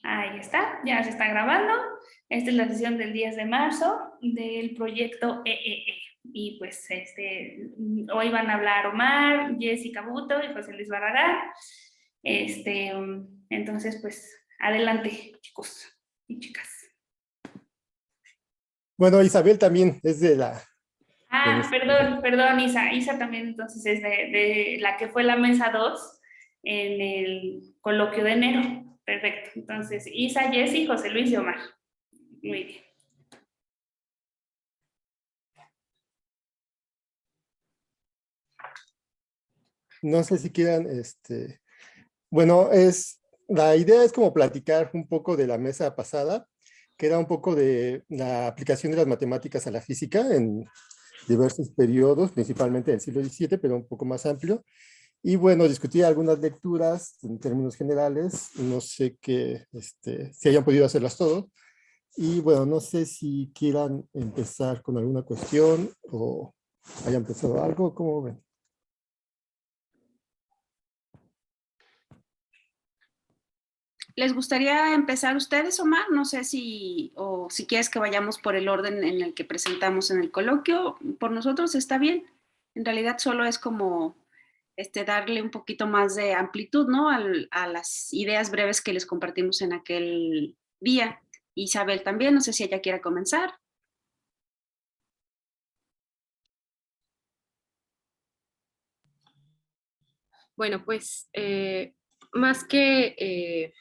Ahí está, ya se está grabando. Esta es la sesión del 10 de marzo del proyecto EEE. Y pues hoy van a hablar Omar, Jessica Buto y José Luis Barragán. Entonces, pues adelante, chicos y chicas. Bueno, Isabel también es de Perdón, Isa. Isa también entonces es de la que fue la mesa 2 en el coloquio de enero. Perfecto. Entonces, Isa, Jessy, José Luis y Omar. Muy bien. No sé si quieran, bueno, la idea es como platicar un poco de la mesa pasada, que era un poco de la aplicación de las matemáticas a la física en diversos periodos, principalmente del siglo XVII, pero un poco más amplio. Y bueno, discutir algunas lecturas en términos generales, no sé si hayan podido hacerlas todos. Y bueno, no sé si quieran empezar con alguna cuestión o hayan pensado algo, ¿cómo ven? ¿Les gustaría empezar ustedes, Omar? No sé o si quieres que vayamos por el orden en el que presentamos en el coloquio. Por nosotros está bien. En realidad solo es como darle un poquito más de amplitud, ¿no? A las ideas breves que les compartimos en aquel día. Isabel también, no sé si ella quiera comenzar. Bueno, pues más que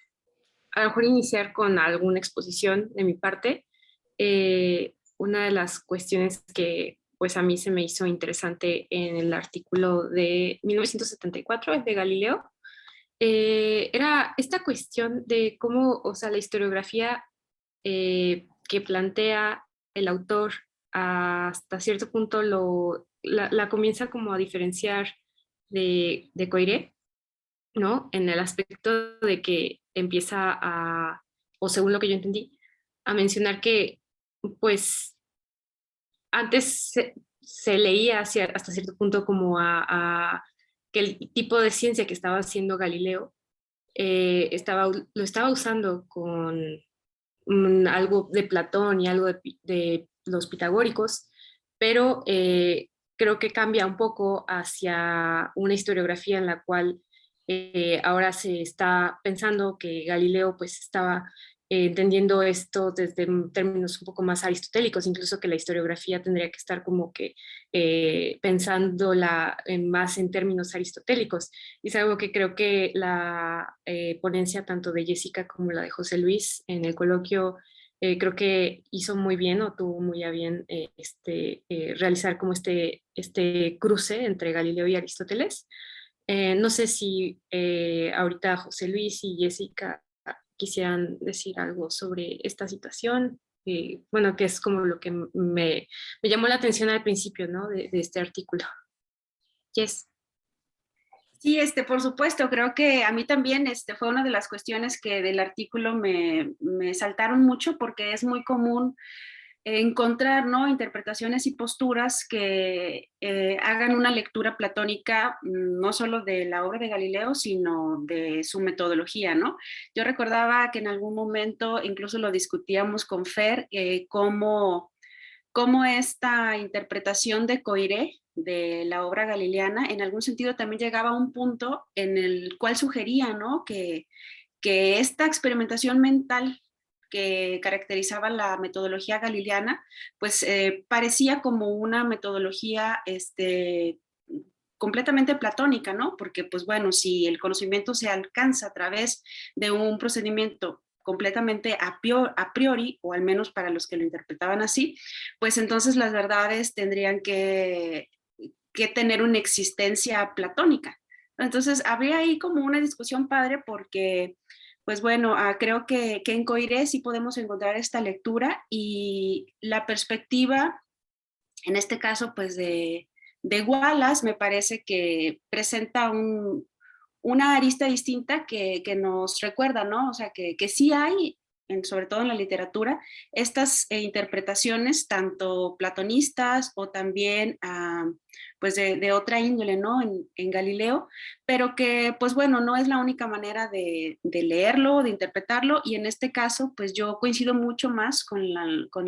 a lo mejor iniciar con alguna exposición de mi parte, una de las cuestiones que pues a mí se me hizo interesante en el artículo de 1974, el de Galileo, era esta cuestión de cómo, o sea, la historiografía que plantea el autor hasta cierto punto la comienza como a diferenciar de Coiré, ¿no? En el aspecto de que empieza o según lo que yo entendí, a mencionar que, pues, antes se leía hasta cierto punto como que el tipo de ciencia que estaba haciendo Galileo lo estaba usando con algo de Platón y algo de los pitagóricos, pero creo que cambia un poco hacia una historiografía en la cual ahora se está pensando que Galileo pues estaba entendiendo esto desde términos un poco más aristotélicos, incluso que la historiografía tendría que estar como que pensándola más en términos aristotélicos. Y es algo que creo que la ponencia tanto de Jessica como la de José Luis en el coloquio creo que hizo muy bien o tuvo muy a bien realizar como este cruce entre Galileo y Aristóteles. No sé si ahorita José Luis y Jessica quisieran decir algo sobre esta situación. Bueno, que es como lo que me llamó la atención al principio, ¿no? De este artículo. Yes. Sí, por supuesto, creo que a mí también fue una de las cuestiones que del artículo me saltaron mucho porque es muy común encontrar, ¿no?, interpretaciones y posturas que hagan una lectura platónica no solo de la obra de Galileo, sino de su metodología, ¿no? Yo recordaba que en algún momento incluso lo discutíamos con Fer, cómo esta interpretación de Coiré de la obra galileana en algún sentido también llegaba a un punto en el cual sugería, ¿no?, que esta experimentación mental que caracterizaba la metodología galileana, pues parecía como una metodología completamente platónica, ¿no? Porque, pues bueno, si el conocimiento se alcanza a través de un procedimiento completamente a priori, o al menos para los que lo interpretaban así, pues entonces las verdades tendrían que tener una existencia platónica. Entonces, habría ahí como una discusión padre porque, pues bueno, creo que en Coiré sí podemos encontrar esta lectura y la perspectiva, en este caso, pues de Wallace, me parece que presenta una arista distinta que nos recuerda, ¿no? O sea, que sí hay sobre todo en la literatura, estas interpretaciones tanto platonistas o también pues de otra índole, ¿no? En Galileo, pero que pues bueno, no es la única manera de leerlo, de interpretarlo, y en este caso pues yo coincido mucho más con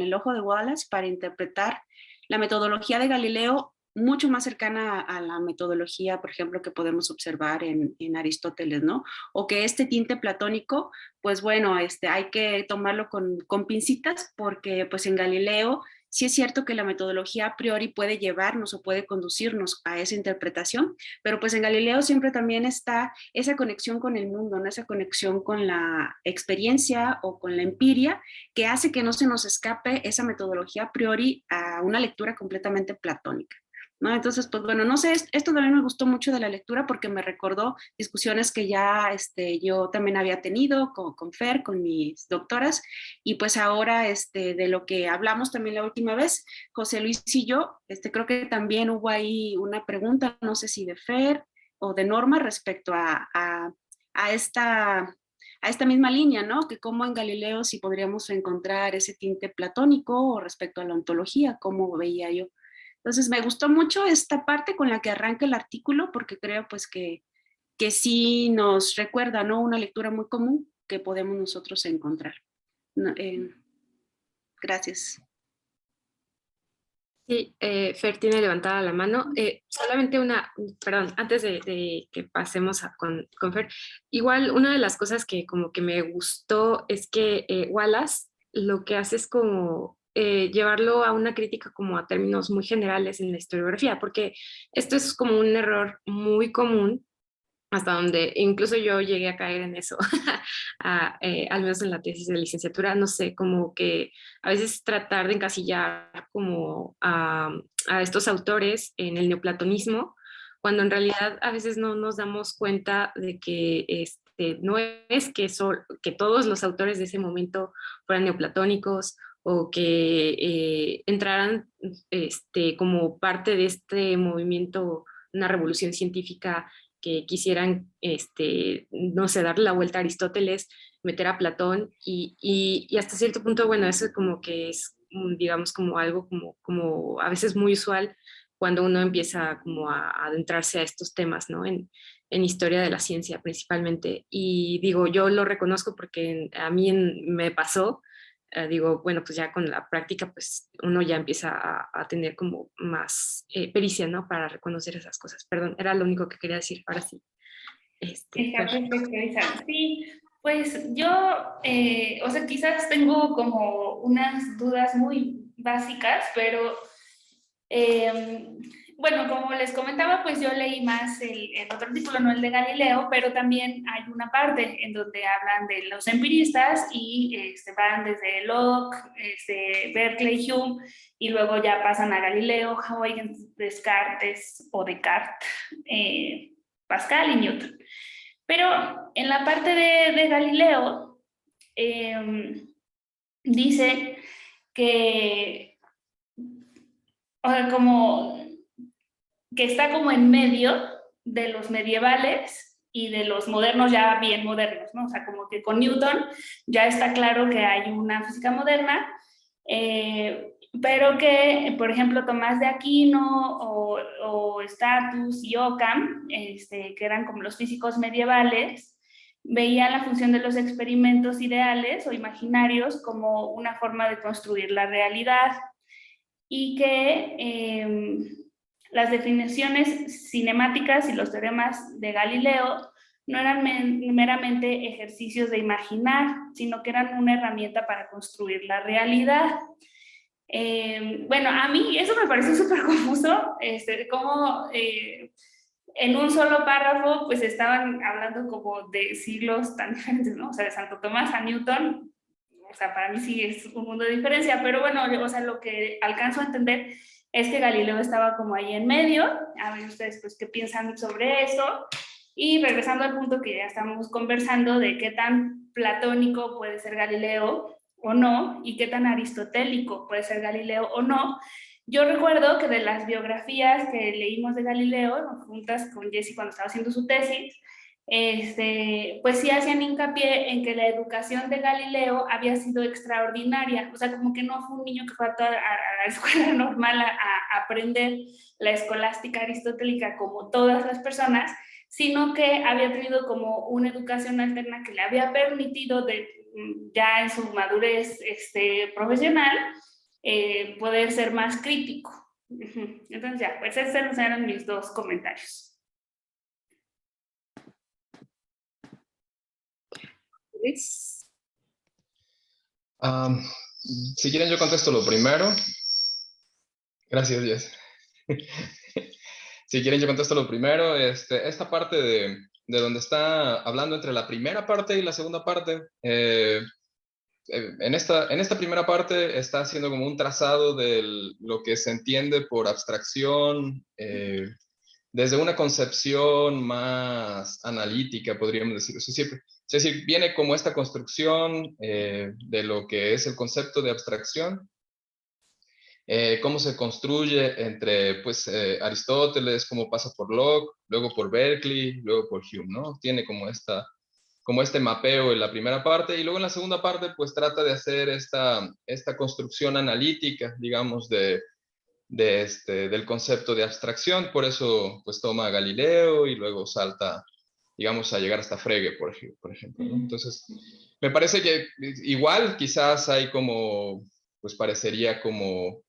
el ojo de Wallace para interpretar la metodología de Galileo mucho más cercana a la metodología, por ejemplo, que podemos observar en Aristóteles, ¿no? O que este tinte platónico, pues bueno, hay que tomarlo con pincitas, porque pues en Galileo sí es cierto que la metodología a priori puede llevarnos o puede conducirnos a esa interpretación, pero pues en Galileo siempre también está esa conexión con el mundo, ¿no? Esa conexión con la experiencia o con la empiria, que hace que no se nos escape esa metodología a priori a una lectura completamente platónica, ¿no? Entonces, pues bueno, no sé, esto también me gustó mucho de la lectura porque me recordó discusiones que ya yo también había tenido con Fer, con mis doctoras, y pues ahora de lo que hablamos también la última vez, José Luis y yo, creo que también hubo ahí una pregunta, no sé si de Fer o de Norma, respecto a esta misma línea, ¿no? Que cómo en Galileo si podríamos encontrar ese tinte platónico o respecto a la ontología, cómo veía yo. Entonces me gustó mucho esta parte con la que arranca el artículo, porque creo pues que sí nos recuerda, ¿no? Una lectura muy común que podemos nosotros encontrar. No, gracias. Sí, Fer tiene levantada la mano. Solamente perdón, antes de que pasemos con Fer, igual una de las cosas que como que me gustó es que Wallace lo que hace es como llevarlo a una crítica como a términos muy generales en la historiografía, porque esto es como un error muy común, hasta donde incluso yo llegué a caer en eso, al menos en la tesis de licenciatura, no sé, como que a veces tratar de encasillar como a estos autores en el neoplatonismo, cuando en realidad a veces no nos damos cuenta de que no es que todos los autores de ese momento fueran neoplatónicos o que entraran como parte de este movimiento, una revolución científica que quisieran, no sé, darle la vuelta a Aristóteles, meter a Platón y hasta cierto punto, bueno, eso como que es, digamos, como algo como a veces muy usual cuando uno empieza como a adentrarse a estos temas, ¿no? En historia de la ciencia principalmente. Y digo, yo lo reconozco porque a mí me pasó, digo, bueno, pues ya con la práctica, pues uno ya empieza a tener como más pericia, ¿no? Para reconocer esas cosas. Perdón, era lo único que quería decir. Ahora sí. Está perfecto, Isa. Sí, pues yo, o sea, quizás tengo como unas dudas muy básicas, pero bueno, como les comentaba, pues yo leí más el otro artículo, no el de Galileo, pero también hay una parte en donde hablan de los empiristas y van desde Locke, Berkeley, Hume, y luego ya pasan a Galileo, Huygens, Descartes o Descartes, Pascal y Newton. Pero en la parte de Galileo dice que, o sea, como que está como en medio de los medievales y de los modernos ya bien modernos, ¿no? O sea, como que con Newton ya está claro que hay una física moderna, pero que, por ejemplo, Tomás de Aquino o Status y Occam, que eran como los físicos medievales, veían la función de los experimentos ideales o imaginarios como una forma de construir la realidad y que las definiciones cinemáticas y los teoremas de Galileo no eran meramente ejercicios de imaginar, sino que eran una herramienta para construir la realidad. Bueno, a mí eso me pareció súper confuso, como en un solo párrafo pues estaban hablando como de siglos tan diferentes, ¿no? O sea, de Santo Tomás a Newton, o sea, para mí sí es un mundo de diferencia, pero bueno, o sea, lo que alcanzo a entender es que Galileo estaba como ahí en medio. A ver ustedes pues qué piensan sobre eso. Y regresando al punto que ya estamos conversando de qué tan platónico puede ser Galileo o no, y qué tan aristotélico puede ser Galileo o no. Yo recuerdo que de las biografías que leímos de Galileo, juntas con Jessie cuando estaba haciendo su tesis, pues sí hacían hincapié en que la educación de Galileo había sido extraordinaria, o sea, como que no fue un niño que fue a la escuela normal a aprender la escolástica aristotélica como todas las personas, sino que había tenido como una educación alterna que le había permitido ya en su madurez profesional poder ser más crítico. Entonces ya, pues esos eran mis dos comentarios. Si quieren yo contesto lo primero. Gracias, Jess. Si quieren yo contesto lo primero. Esta parte de donde está hablando entre la primera parte y la segunda parte, en esta primera parte está haciendo como un trazado de lo que se entiende por abstracción, desde una concepción más analítica, podríamos decir. Es decir, viene como esta construcción de lo que es el concepto de abstracción, cómo se construye entre pues, Aristóteles, cómo pasa por Locke, luego por Berkeley, luego por Hume, ¿no? Tiene como este mapeo en la primera parte, y luego en la segunda parte pues trata de hacer esta construcción analítica, digamos, del concepto de abstracción. Por eso pues toma a Galileo y luego salta, digamos, a llegar hasta Frege, por ejemplo, ¿no? Entonces, me parece que igual quizás hay como, pues parecería como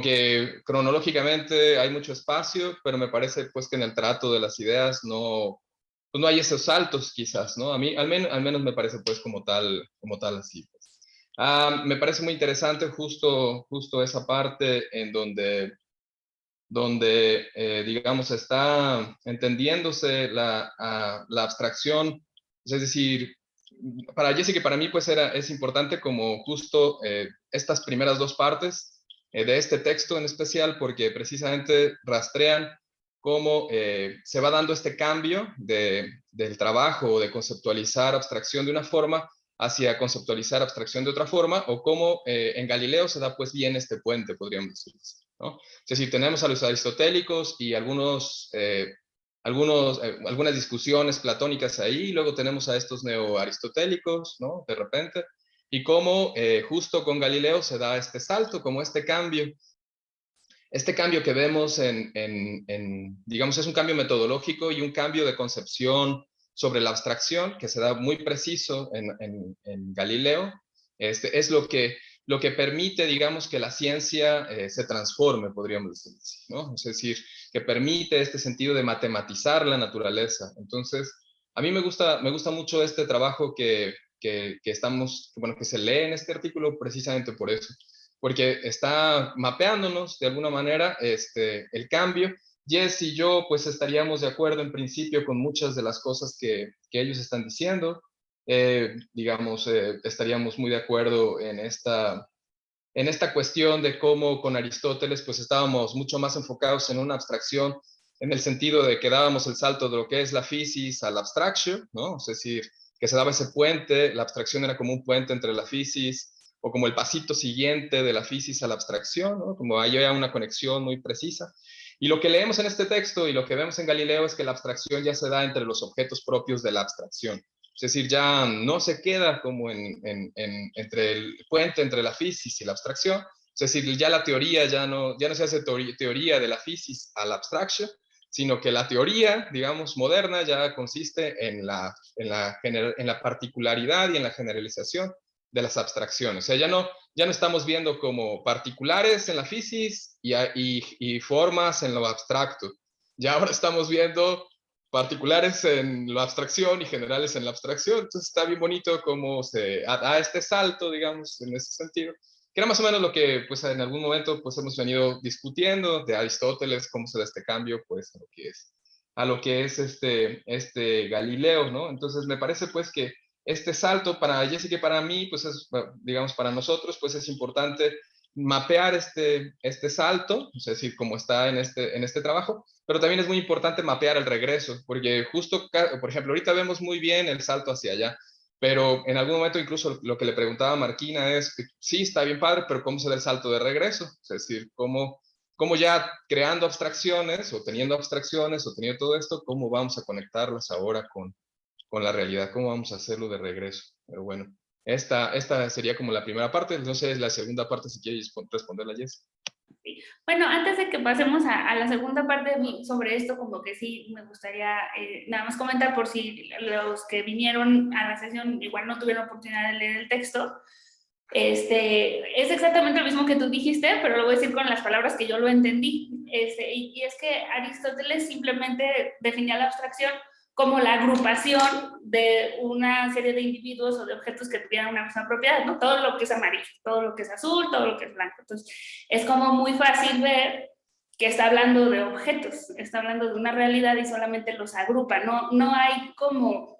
que cronológicamente hay mucho espacio, pero me parece pues que en el trato de las ideas pues no hay esos saltos quizás, ¿no? A mí al menos me parece pues como tal así. Pues. Me parece muy interesante justo esa parte en donde digamos, está entendiéndose la abstracción, es decir, para Jessica y para mí, pues es importante como justo estas primeras dos partes de este texto en especial, porque precisamente rastrean cómo se va dando este cambio del trabajo de conceptualizar abstracción de una forma hacia conceptualizar abstracción de otra forma, o cómo en Galileo se da pues bien este puente, podríamos decir, ¿no? Es decir, tenemos a los aristotélicos y algunas discusiones platónicas ahí, y luego tenemos a estos neoaristotélicos, ¿no? De repente, y cómo justo con Galileo se da este salto, como este cambio que vemos digamos, es un cambio metodológico y un cambio de concepción sobre la abstracción que se da muy preciso en Galileo. Es lo que permite, digamos, que la ciencia se transforme, podríamos decir, ¿no? Es decir, que permite este sentido de matematizar la naturaleza. Entonces, a mí me gusta mucho este trabajo que se lee en este artículo precisamente por eso, porque está mapeándonos de alguna manera el cambio. Jess y yo pues estaríamos de acuerdo en principio con muchas de las cosas que ellos están diciendo. Digamos, estaríamos muy de acuerdo en esta cuestión de cómo con Aristóteles pues estábamos mucho más enfocados en una abstracción, en el sentido de que dábamos el salto de lo que es la physis a la abstraction, ¿no? Es decir, que se daba ese puente, la abstracción era como un puente entre la physis, o como el pasito siguiente de la physis a la abstracción, ¿no? Como hay una conexión muy precisa. Y lo que leemos en este texto y lo que vemos en Galileo es que la abstracción ya se da entre los objetos propios de la abstracción. Es decir, ya no se queda como entre el puente entre la physis y la abstracción. Es decir, ya la teoría ya no se hace teoría de la physis a la abstraction, sino que la teoría, digamos, moderna ya consiste en la particularidad y en la generalización de las abstracciones. O sea, ya no estamos viendo como particulares en la physis y formas en lo abstracto. Ya ahora estamos viendo particulares en la abstracción y generales en la abstracción. Entonces está bien bonito cómo se da este salto, digamos, en ese sentido, que era más o menos lo que pues en algún momento pues hemos venido discutiendo de Aristóteles, cómo se da este cambio pues a lo que es este Galileo, ¿no? Entonces me parece pues que este salto para Jessica y para mí, pues es, digamos, para nosotros, pues es importante mapear este salto, es decir, como está en este trabajo, pero también es muy importante mapear el regreso, porque justo, por ejemplo, ahorita vemos muy bien el salto hacia allá, pero en algún momento incluso lo que le preguntaba a Marquina es, sí, está bien padre, pero ¿cómo se da el salto de regreso? Es decir, ¿cómo ya creando abstracciones o teniendo todo esto, cómo vamos a conectarlas ahora con la realidad, cómo vamos a hacerlo de regreso. Pero bueno, esta sería como la primera parte, entonces la segunda parte si quieres responderla, Jess. Bueno, antes de que pasemos a la segunda parte sobre esto, como que sí me gustaría nada más comentar por si los que vinieron a la sesión igual no tuvieron oportunidad de leer el texto. Es exactamente lo mismo que tú dijiste, pero lo voy a decir con las palabras que yo lo entendí. Y es que Aristóteles simplemente definía la abstracción como la agrupación de una serie de individuos o de objetos que tuvieran una misma propiedad, ¿no? Todo lo que es amarillo, todo lo que es azul, todo lo que es blanco. Entonces, es como muy fácil ver que está hablando de objetos, está hablando de una realidad y solamente los agrupa. No hay como,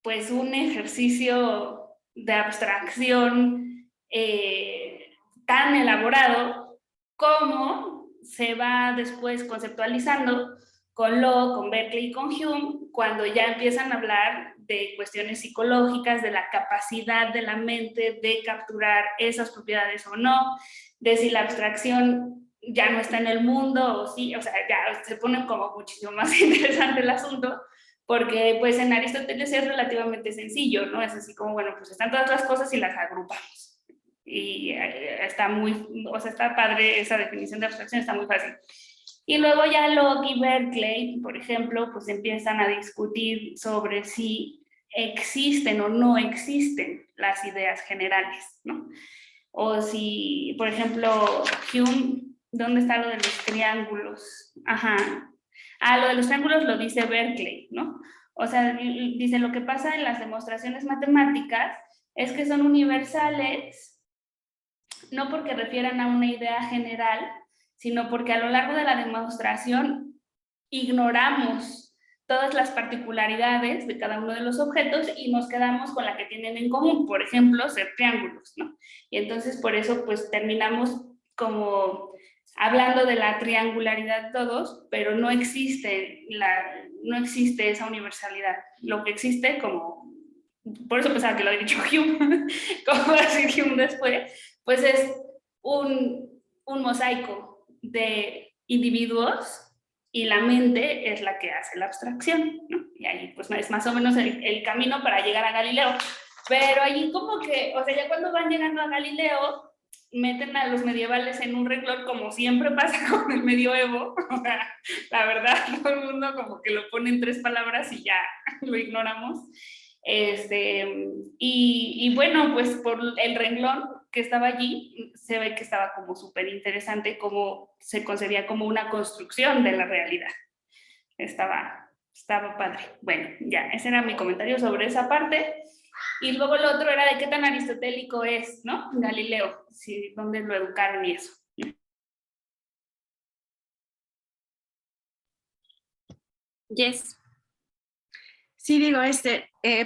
pues, un ejercicio de abstracción tan elaborado como se va después conceptualizando con Locke, con Berkeley y con Hume, cuando ya empiezan a hablar de cuestiones psicológicas, de la capacidad de la mente de capturar esas propiedades o no, de si la abstracción ya no está en el mundo o sí, o sea, ya se pone como muchísimo más interesante el asunto, porque pues en Aristóteles es relativamente sencillo, ¿no? Es así como, bueno, pues están todas las cosas y las agrupamos. Y está muy, o sea, está padre esa definición de abstracción, está muy fácil. Y luego ya Locke y Berkeley, por ejemplo, pues empiezan a discutir sobre si existen o no existen las ideas generales, ¿no? O si, por ejemplo, Hume, ¿dónde está lo de los triángulos? Ajá. Lo de los triángulos lo dice Berkeley, ¿no? O sea, dice, lo que pasa en las demostraciones matemáticas es que son universales, no porque refieran a una idea general, sino porque a lo largo de la demostración ignoramos todas las particularidades de cada uno de los objetos y nos quedamos con la que tienen en común, por ejemplo, ser triángulos, ¿no? Y entonces por eso pues terminamos como hablando de la triangularidad de todos, pero no existe esa universalidad. Lo que existe como, por eso pensaba que lo había dicho Hume, como va a decir Hume después, pues es un mosaico de individuos y la mente es la que hace la abstracción, ¿no? Y ahí pues es más o menos el camino para llegar a Galileo. Pero allí como que, o sea, ya cuando van llegando a Galileo, meten a los medievales en un renglón, como siempre pasa con el medioevo. La verdad, todo el mundo como que lo pone en 3 palabras y ya lo ignoramos. Y bueno, pues por el renglón que estaba allí, se ve que estaba como súper interesante cómo se concebía como una construcción de la realidad. Estaba padre. Bueno, ya, ese era mi comentario sobre esa parte. Y luego lo otro era de qué tan aristotélico es, ¿no? Galileo, sí, dónde lo educaron y eso. Yes. Sí, digo,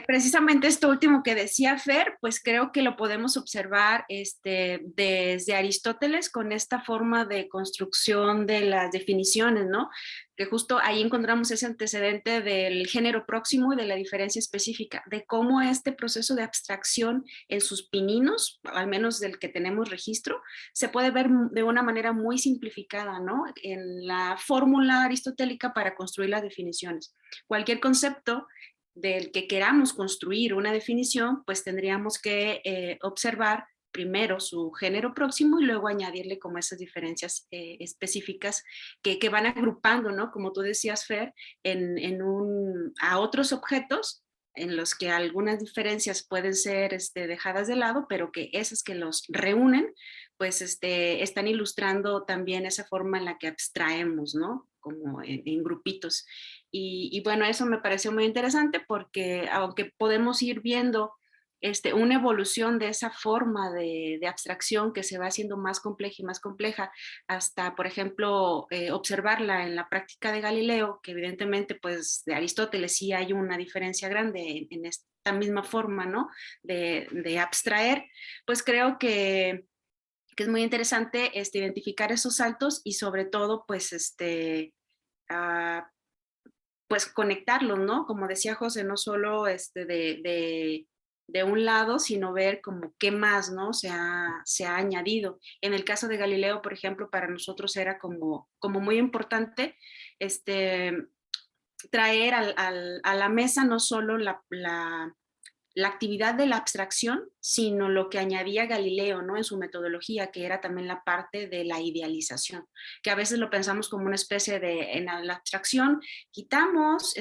precisamente esto último que decía Fer, pues creo que lo podemos observar desde Aristóteles con esta forma de construcción de las definiciones, ¿no? Que justo ahí encontramos ese antecedente del género próximo y de la diferencia específica, de cómo este proceso de abstracción en sus pininos, al menos del que tenemos registro, se puede ver de una manera muy simplificada, ¿no? En la fórmula aristotélica para construir las definiciones. Cualquier concepto del que queramos construir una definición, pues tendríamos que observar primero su género próximo y luego añadirle como esas diferencias específicas que van agrupando, ¿no? Como tú decías, Fer, a otros objetos en los que algunas diferencias pueden ser dejadas de lado, pero que esas que los reúnen, pues están ilustrando también esa forma en la que abstraemos, ¿no? Como en grupitos. Y bueno, eso me pareció muy interesante porque aunque podemos ir viendo una evolución de esa forma de abstracción que se va haciendo más compleja y más compleja, hasta, por ejemplo, observarla en la práctica de Galileo, que evidentemente, pues, de Aristóteles sí hay una diferencia grande en esta misma forma, ¿no? De abstraer, pues creo que es muy interesante identificar esos saltos y sobre todo, pues, pues conectarlos, ¿no? Como decía José, no solo de un lado, sino ver como qué más, ¿no? Se ha añadido. En el caso de Galileo, por ejemplo, para nosotros era como muy importante traer a la mesa no solo la actividad de la abstracción, sino lo que añadía Galileo, ¿no? En su metodología, que era también la parte de la idealización, que a veces lo pensamos como una especie de, en la abstracción quitamos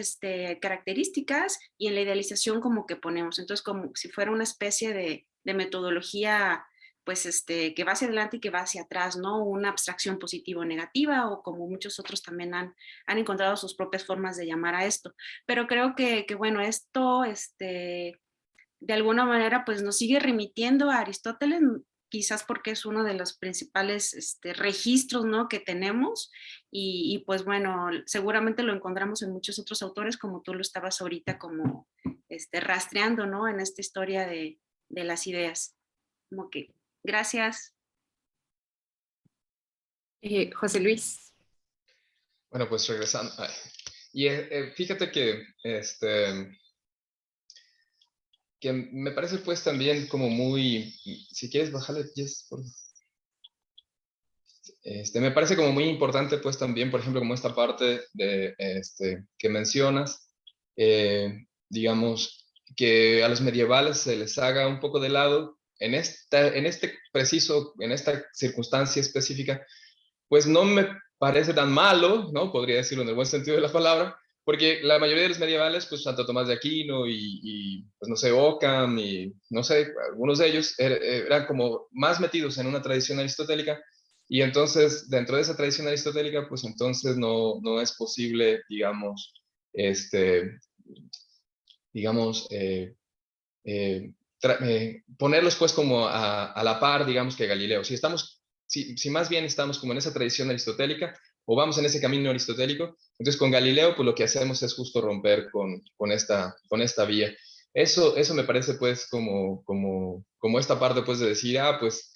características y en la idealización como que ponemos, entonces como si fuera una especie de metodología pues que va hacia adelante y que va hacia atrás, ¿no? Una abstracción positiva o negativa, o como muchos otros también han encontrado sus propias formas de llamar a esto. Pero creo que bueno, esto, de alguna manera, pues nos sigue remitiendo a Aristóteles, quizás porque es uno de los principales registros, ¿no? Que tenemos, y pues bueno, seguramente lo encontramos en muchos otros autores, como tú lo estabas ahorita como rastreando, ¿no? En esta historia de las ideas. Como que, gracias. José Luis. Bueno, pues regresando. Y fíjate que, que me parece pues también como muy, si quieres bajarle, Jess, por favor. Me parece como muy importante pues también, por ejemplo, como esta parte de, que mencionas, digamos, que a los medievales se les haga un poco de lado en esta circunstancia específica, pues no me parece tan malo, ¿no? Podría decirlo en el buen sentido de la palabra, porque la mayoría de los medievales, pues Santo Tomás de Aquino y pues no sé, Occam y no sé, algunos de ellos eran como más metidos en una tradición aristotélica, y entonces dentro de esa tradición aristotélica, pues entonces no es posible, digamos, digamos, ponerlos pues como a la par, digamos, que Galileo. Si más bien estamos como en esa tradición aristotélica o vamos en ese camino aristotélico, entonces con Galileo pues lo que hacemos es justo romper con esta vía. Eso me parece pues como esta parte pues de decir, pues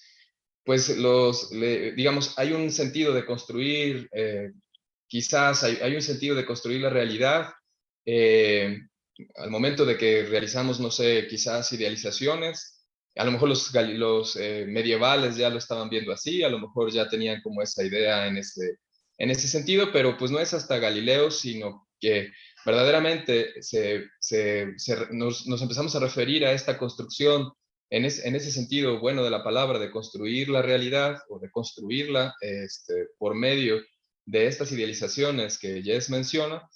digamos, hay un sentido de construir, quizás hay un sentido de construir la realidad, al momento de que realizamos, no sé, quizás idealizaciones, a lo mejor los medievales ya lo estaban viendo así, a lo mejor ya tenían como esa idea en ese sentido, pero pues no es hasta Galileo, sino que verdaderamente nos empezamos a referir a esta construcción en ese sentido bueno de la palabra, de construir la realidad o de construirla por medio de estas idealizaciones que Jess menciona,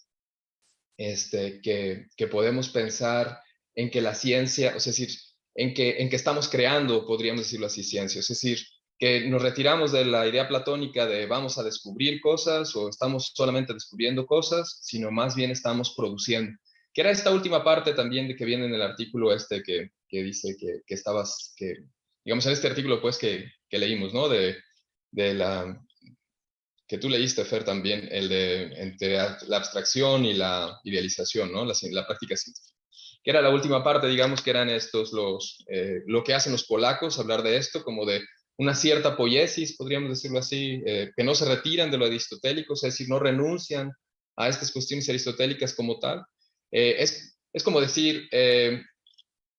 que podemos pensar en que la ciencia, es decir, en que estamos creando, podríamos decirlo así, ciencia, es decir, que nos retiramos de la idea platónica de vamos a descubrir cosas o estamos solamente descubriendo cosas, sino más bien estamos produciendo. Que era esta última parte también de que viene en el artículo que dice que digamos en este artículo pues que leímos, ¿no? De la, que tú leíste, Fer, también, el de entre la abstracción y la idealización, ¿no? La práctica científica. Que era la última parte, digamos, que eran estos lo que hacen los polacos, hablar de esto, como de una cierta poiesis, podríamos decirlo así, que no se retiran de lo aristotélico, es decir, no renuncian a estas cuestiones aristotélicas como tal. Es como decir,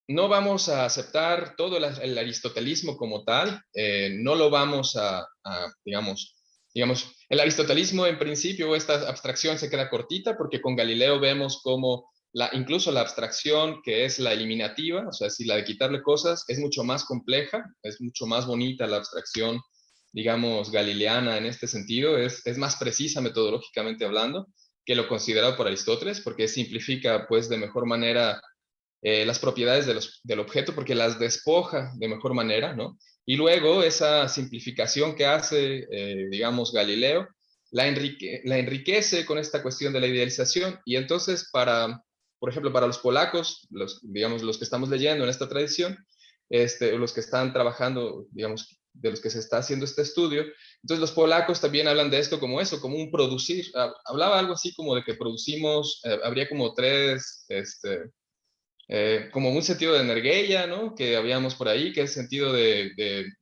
no vamos a aceptar todo el aristotelismo como tal, no lo vamos digamos, el aristotelismo en principio, esta abstracción se queda cortita porque con Galileo vemos como incluso la abstracción que es la eliminativa, o sea, si la de quitarle cosas, es mucho más compleja, es mucho más bonita la abstracción, digamos, galileana en este sentido, es más precisa metodológicamente hablando que lo considerado por Aristóteles, porque simplifica pues de mejor manera las propiedades del objeto porque las despoja de mejor manera, ¿no? Y luego esa simplificación que hace, digamos, Galileo, la enriquece con esta cuestión de la idealización. Y entonces, por ejemplo, para los polacos, digamos, los que estamos leyendo en esta tradición, los que están trabajando, digamos, de los que se está haciendo este estudio, entonces los polacos también hablan de esto como eso, como un producir. Hablaba algo así como de que producimos, habría como tres, como un sentido de energía, ¿no? Que habíamos por ahí, que es sentido de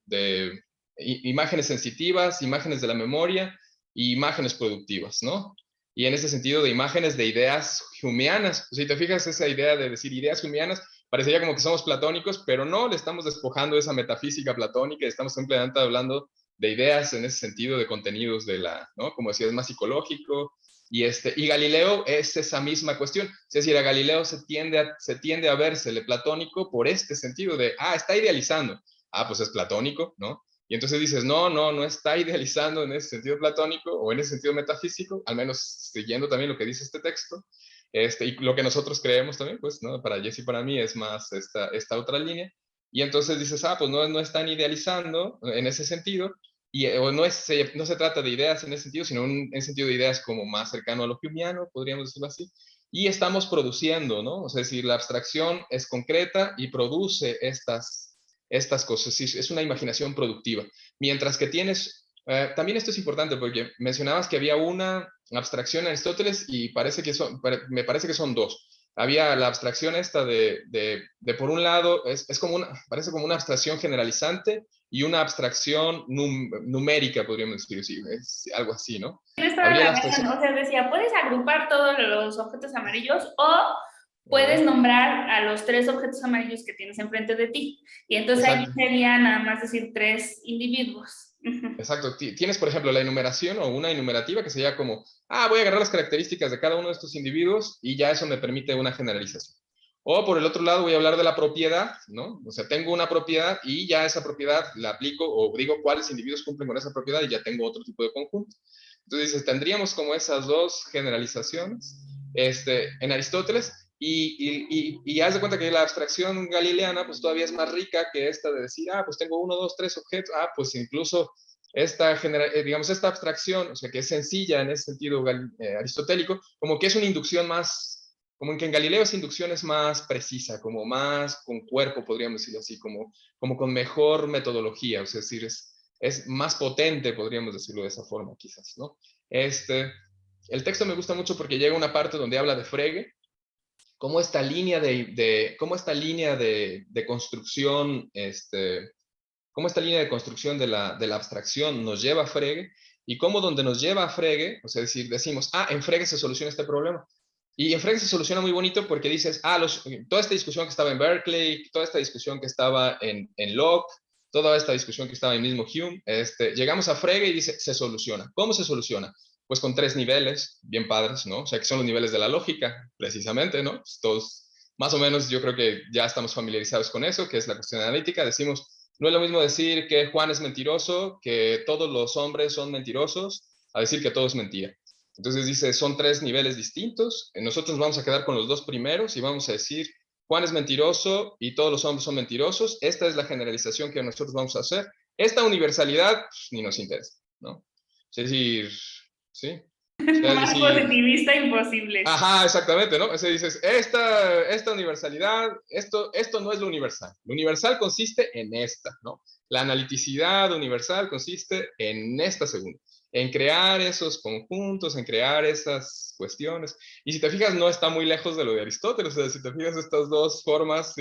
imágenes sensitivas, imágenes de la memoria y imágenes productivas, ¿no? Y en ese sentido de imágenes de ideas humeanas. Si te fijas, esa idea de decir ideas humeanas, parecería como que somos platónicos, pero no, le estamos despojando esa metafísica platónica, estamos simplemente hablando de ideas en ese sentido, de contenidos ¿no? Como decía, es más psicológico. Y Galileo es esa misma cuestión. Es decir, a Galileo se tiende a vérsele platónico por este sentido de, está idealizando. Pues es platónico, ¿no? Y entonces dices, no está idealizando en ese sentido platónico o en ese sentido metafísico, al menos siguiendo también lo que dice este texto. Y lo que nosotros creemos también, pues, ¿no? Para Jesse y para mí es más esta otra línea. Y entonces dices, pues no están idealizando en ese sentido, o no se trata de ideas en ese sentido, sino en el sentido de ideas como más cercano a lo humeano, podríamos decirlo así. Y estamos produciendo, ¿no? O sea, es decir, la abstracción es concreta y produce estas cosas. Sí, es una imaginación productiva. Mientras que tienes, también esto es importante porque mencionabas que había una abstracción en Aristóteles y me parece que son dos. Había la abstracción esta de por un lado, parece como una abstracción generalizante y una abstracción numérica, podríamos decir, sí, es algo así, ¿no? Tienes toda la razón, o sea, decía, puedes agrupar todos los objetos amarillos o puedes nombrar a los 3 objetos amarillos que tienes enfrente de ti. Y entonces Exacto. ahí sería nada más decir 3 individuos. Exacto. Tienes, por ejemplo, la enumeración o una enumerativa que sería como, voy a agarrar las características de cada uno de estos individuos y ya eso me permite una generalización. O por el otro lado voy a hablar de la propiedad, ¿no? O sea, tengo una propiedad y ya esa propiedad la aplico o digo cuáles individuos cumplen con esa propiedad y ya tengo otro tipo de conjunto. Entonces dices, tendríamos como esas dos generalizaciones en Aristóteles y haz de cuenta que la abstracción galileana pues todavía es más rica que esta de decir, pues tengo 1, 2, 3 objetos, pues incluso digamos, esta abstracción, o sea, que es sencilla en ese sentido aristotélico, como que es una inducción más, como en que en Galileo esa inducción es más precisa, como más con cuerpo, podríamos decirlo así, como con mejor metodología, o sea, es decir, es más potente, podríamos decirlo de esa forma, quizás, ¿no? El texto me gusta mucho porque llega a una parte donde habla de Frege, cómo esta línea de construcción, cómo esta línea de construcción de la abstracción nos lleva a Frege, y cómo donde nos lleva a Frege, o sea, decimos, en Frege se soluciona este problema. Y en Frege se soluciona muy bonito porque dices, toda esta discusión que estaba en Berkeley, toda esta discusión que estaba en Locke, toda esta discusión que estaba en mismo Hume, llegamos a Frege y dice, se soluciona. ¿Cómo se soluciona? Pues con 3 niveles, bien padres, ¿no? O sea, que son los niveles de la lógica, precisamente, ¿no? Pues todos, más o menos, yo creo que ya estamos familiarizados con eso, que es la cuestión analítica. Decimos, no es lo mismo decir que Juan es mentiroso, que todos los hombres son mentirosos, a decir que todo es mentira. Entonces dice, son 3 niveles distintos. Nosotros vamos a quedar con los 2 primeros y vamos a decir, Juan es mentiroso y todos los hombres son mentirosos. Esta es la generalización que nosotros vamos a hacer. Esta universalidad, pues, ni nos interesa, ¿no? Es decir, ¿sí? Más positivista imposible. Ajá, exactamente, ¿no? O sea, dices, esta universalidad, esto no es lo universal. Lo universal consiste en esta, ¿no? La analiticidad universal consiste en esta segunda, en crear esos conjuntos, en crear esas cuestiones. Y si te fijas, no está muy lejos de lo de Aristóteles. O sea, si te fijas, estas dos formas,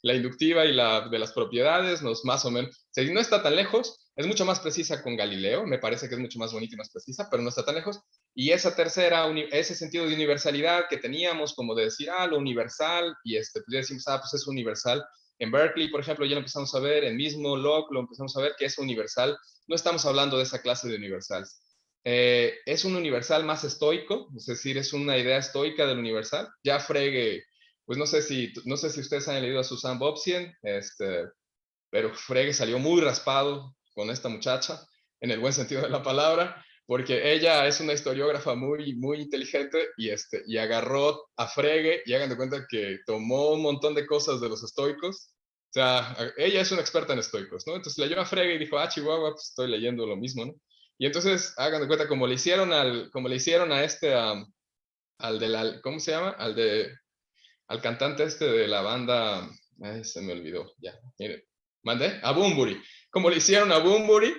la inductiva y la de las propiedades, más o menos, o sea, no está tan lejos. Es mucho más precisa con Galileo, me parece que es mucho más bonita y más precisa, pero no está tan lejos. Y esa tercera, ese sentido de universalidad que teníamos, como de decir, lo universal, y pues ya decimos, pues es universal. En Berkeley, por ejemplo, ya lo empezamos a ver, en mismo Locke lo empezamos a ver, que es universal. No estamos hablando de esa clase de universales. Es un universal más estoico, es decir, es una idea estoica del universal. Ya Frege, pues no sé si ustedes han leído a Susan Bobsien, pero Frege salió muy raspado con esta muchacha, en el buen sentido de la palabra, porque ella es una historiógrafa muy, muy inteligente y agarró a Frege y hagan de cuenta que tomó un montón de cosas de los estoicos. O sea, ella es una experta en estoicos, ¿no? Entonces leyó a Frege y dijo, Chihuahua, pues estoy leyendo lo mismo, ¿no? Y entonces, hagan de cuenta, como le hicieron a al de la, ¿cómo se llama? Al cantante de la banda, se me olvidó, ya, miren, ¿mandé? A Bunbury. Como le hicieron a Bunbury,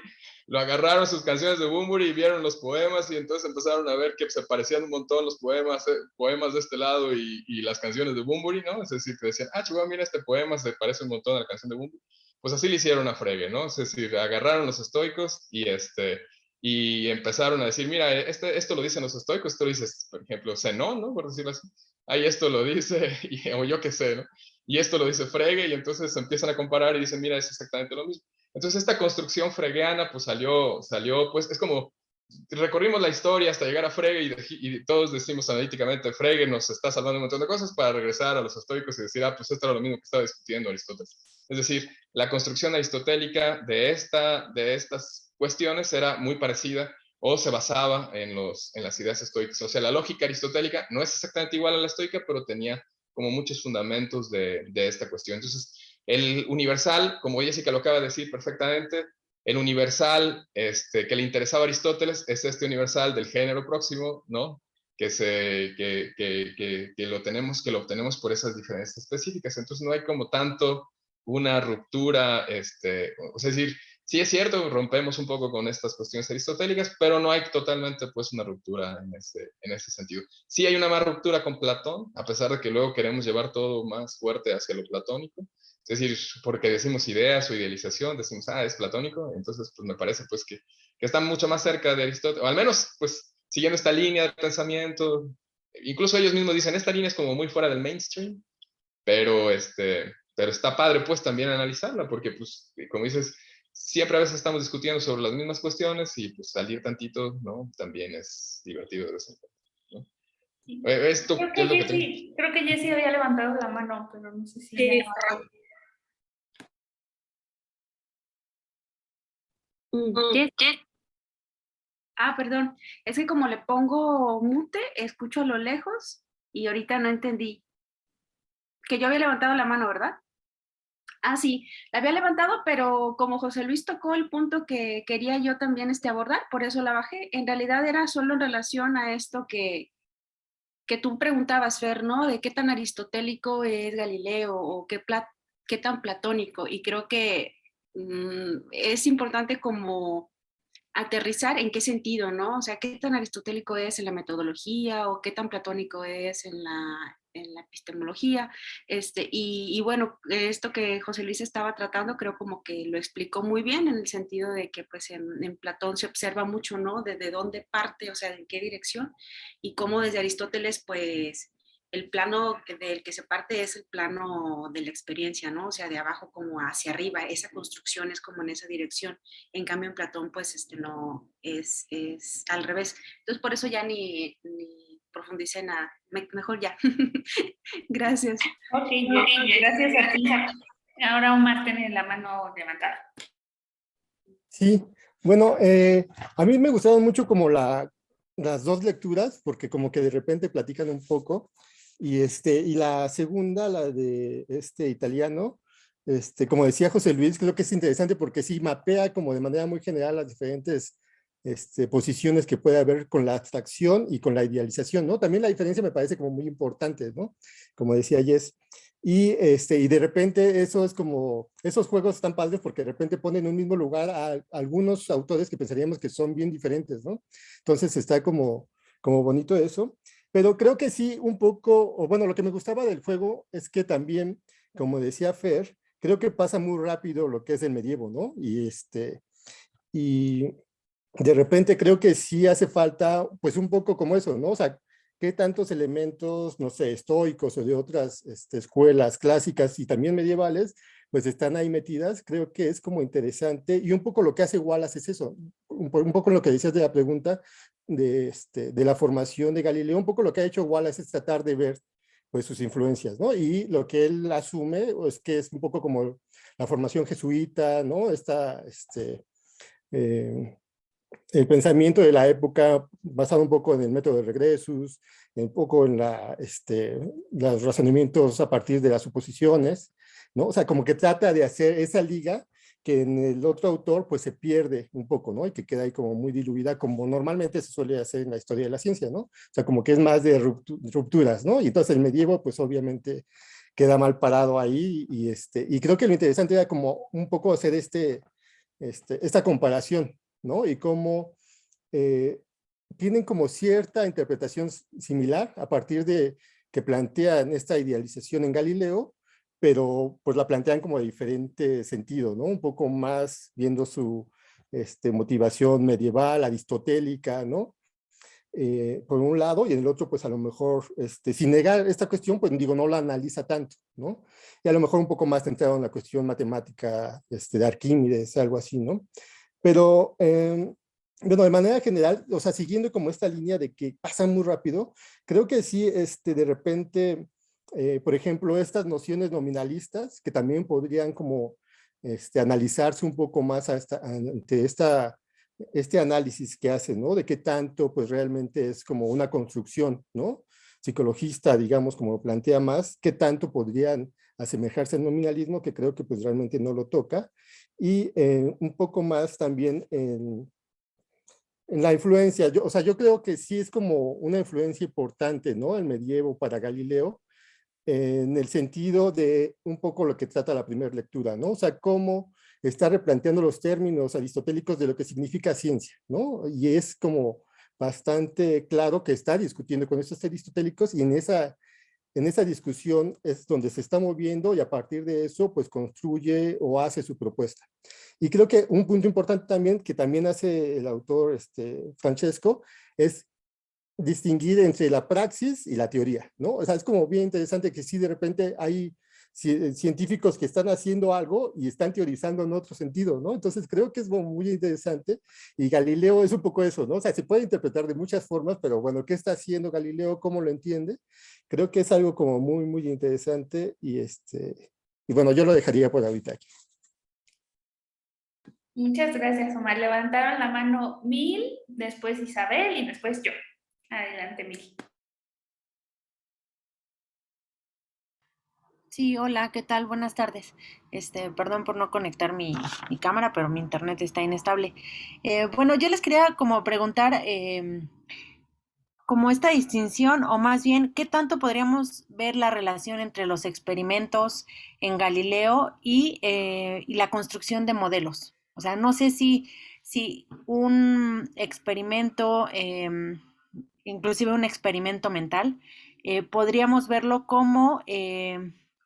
lo agarraron sus canciones de Bunbury y vieron los poemas y entonces empezaron a ver que se parecían un montón los poemas de este lado y las canciones de Bunbury, ¿no? Es decir, que decían, chihuahua, mira, este poema se parece un montón a la canción de Bunbury. Pues así le hicieron a Frege, ¿no? Es decir, agarraron los estoicos y empezaron a decir, mira, esto lo dicen los estoicos, esto lo dices, por ejemplo, Zenón, ¿no? Por decirlo así. Ahí esto lo dice, o yo qué sé, ¿no? Y esto lo dice Frege, y entonces empiezan a comparar y dicen, mira, es exactamente lo mismo. Entonces esta construcción fregeana pues salió, pues es como, recorrimos la historia hasta llegar a Frege y todos decimos analíticamente, Frege nos está salvando un montón de cosas para regresar a los estoicos y decir, ah, pues esto era lo mismo que estaba discutiendo Aristóteles. Es decir, la construcción aristotélica de estas cuestiones era muy parecida o se basaba en las ideas estoicas. O sea, la lógica aristotélica no es exactamente igual a la estoica, pero tenía como muchos fundamentos de esta cuestión. Entonces, el universal, como Jessica lo acaba de decir perfectamente, el universal que le interesaba a Aristóteles es este universal del género próximo, ¿no? Que lo obtenemos por esas diferencias específicas. Entonces no hay como tanto una ruptura, es decir, sí es cierto, rompemos un poco con estas cuestiones aristotélicas, pero no hay totalmente pues una ruptura en ese sentido. Sí hay una más ruptura con Platón, a pesar de que luego queremos llevar todo más fuerte hacia lo platónico. Es decir, porque decimos ideas o idealización, decimos, ah, es platónico, entonces pues me parece pues que está mucho más cerca de Aristóteles, o al menos pues siguiendo esta línea de pensamiento. Incluso ellos mismos dicen, esta línea es como muy fuera del mainstream, pero, pero está padre pues también analizarla, porque pues como dices, siempre a veces estamos discutiendo sobre las mismas cuestiones y pues salir tantito, ¿no? También es divertido de vez en cuando, ¿no? Sí. ¿Esto qué es lo que tengo? Creo que Jessie había levantado la mano, pero no sé si Sí. ya... ¿Qué? Ah, perdón, es que como le pongo mute, escucho a lo lejos y ahorita no entendí. Que yo había levantado la mano, ¿verdad? Ah, sí, la había levantado, pero como José Luis tocó el punto que quería yo también abordar, por eso la bajé. En realidad era solo en relación a esto que tú preguntabas, Fer, ¿no? De qué tan aristotélico es Galileo o qué tan platónico. Y creo que es importante como aterrizar en qué sentido, ¿no? O sea, qué tan aristotélico es en la metodología o qué tan platónico es en la epistemología. Y bueno, esto que José Luis estaba tratando, creo como que lo explicó muy bien en el sentido de que pues en Platón se observa mucho, ¿no? Desde dónde parte, o sea, en qué dirección, y cómo desde Aristóteles, pues el plano del que se parte es el plano de la experiencia, ¿no? O sea, de abajo como hacia arriba, esa construcción es como en esa dirección. En cambio, en Platón, pues, no, es al revés. Entonces, por eso ya ni profundicé nada. Mejor ya. Gracias. Ok, Jessie, gracias a ti. Ahora Omar tiene la mano levantada. Sí, bueno, a mí me gustaron mucho como las dos lecturas, porque como que de repente platican un poco, y la segunda, la de este italiano, como decía José Luis, creo que es interesante porque sí mapea como de manera muy general las diferentes posiciones que puede haber con la abstracción y con la idealización, ¿no? También la diferencia me parece como muy importante, ¿no? Como decía Jess. Y de repente eso es como, esos juegos están padres porque de repente ponen en un mismo lugar a algunos autores que pensaríamos que son bien diferentes, ¿no? Entonces está como bonito eso. Pero creo que sí, un poco, o bueno, lo que me gustaba del juego es que también, como decía Fer, creo que pasa muy rápido lo que es el medievo, ¿no? Y de repente creo que sí hace falta, pues un poco como eso, ¿no? O sea, qué tantos elementos, no sé, estoicos o de otras escuelas clásicas y también medievales, pues están ahí metidas. Creo que es como interesante y un poco lo que hace Wallace es eso, un poco lo que decías de la pregunta de la formación de Galileo, un poco lo que ha hecho Wallace es tratar de ver pues sus influencias, ¿no? Y lo que él asume es que es un poco como la formación jesuita, ¿no? Eh, el pensamiento de la época basado un poco en el método de Regressus, un poco en los razonamientos a partir de las suposiciones, ¿no? O sea, como que trata de hacer esa liga que en el otro autor pues se pierde un poco, ¿no? Y que queda ahí como muy diluida, como normalmente se suele hacer en la historia de la ciencia, ¿no? O sea, como que es más de rupturas, ¿no? Y entonces el medievo pues obviamente queda mal parado ahí y creo que lo interesante era como un poco hacer esta comparación, ¿no? Y cómo tienen como cierta interpretación similar a partir de que plantean esta idealización en Galileo, pero pues la plantean como de diferente sentido, ¿no? Un poco más viendo su motivación medieval, aristotélica, ¿no? por un lado, y en el otro, pues a lo mejor, sin negar esta cuestión, pues digo, no la analiza tanto, ¿no? Y a lo mejor un poco más centrado en la cuestión matemática de Arquímedes, algo así, ¿no? Pero, bueno, de manera general, o sea, siguiendo como esta línea de que pasa muy rápido, creo que sí, de repente, por ejemplo, estas nociones nominalistas, que también podrían como analizarse un poco más ante este análisis que hace, ¿no? De qué tanto, pues realmente es como una construcción, ¿no? Psicologista, digamos, como lo plantea más, qué tanto podrían asemejarse al nominalismo, que creo que pues realmente no lo toca, y un poco más también en la influencia. O sea, yo creo que sí es como una influencia importante, ¿no? El medievo para Galileo, en el sentido de un poco lo que trata la primera lectura, ¿no? O sea, cómo está replanteando los términos aristotélicos de lo que significa ciencia, ¿no? Y es como bastante claro que está discutiendo con estos aristotélicos y en esa discusión es donde se está moviendo y a partir de eso pues construye o hace su propuesta. Y creo que un punto importante también que también hace el autor Francesco es distinguir entre la praxis y la teoría, ¿no? O sea, es como bien interesante que sí de repente hay científicos que están haciendo algo y están teorizando en otro sentido, ¿no? Entonces creo que es muy interesante y Galileo es un poco eso, ¿no? O sea, se puede interpretar de muchas formas, pero bueno, ¿qué está haciendo Galileo? ¿Cómo lo entiende? Creo que es algo como muy interesante y bueno, yo lo dejaría por ahorita aquí. Muchas gracias, Omar. Levantaron la mano Mil, después Isabel y después yo. Adelante, Mil. Sí, hola, ¿qué tal? Buenas tardes. Perdón por no conectar mi cámara, pero mi internet está inestable. Bueno, yo les quería como preguntar, como esta distinción, o más bien, ¿qué tanto podríamos ver la relación entre los experimentos en Galileo y la construcción de modelos? O sea, no sé si un experimento, inclusive un experimento mental, podríamos verlo como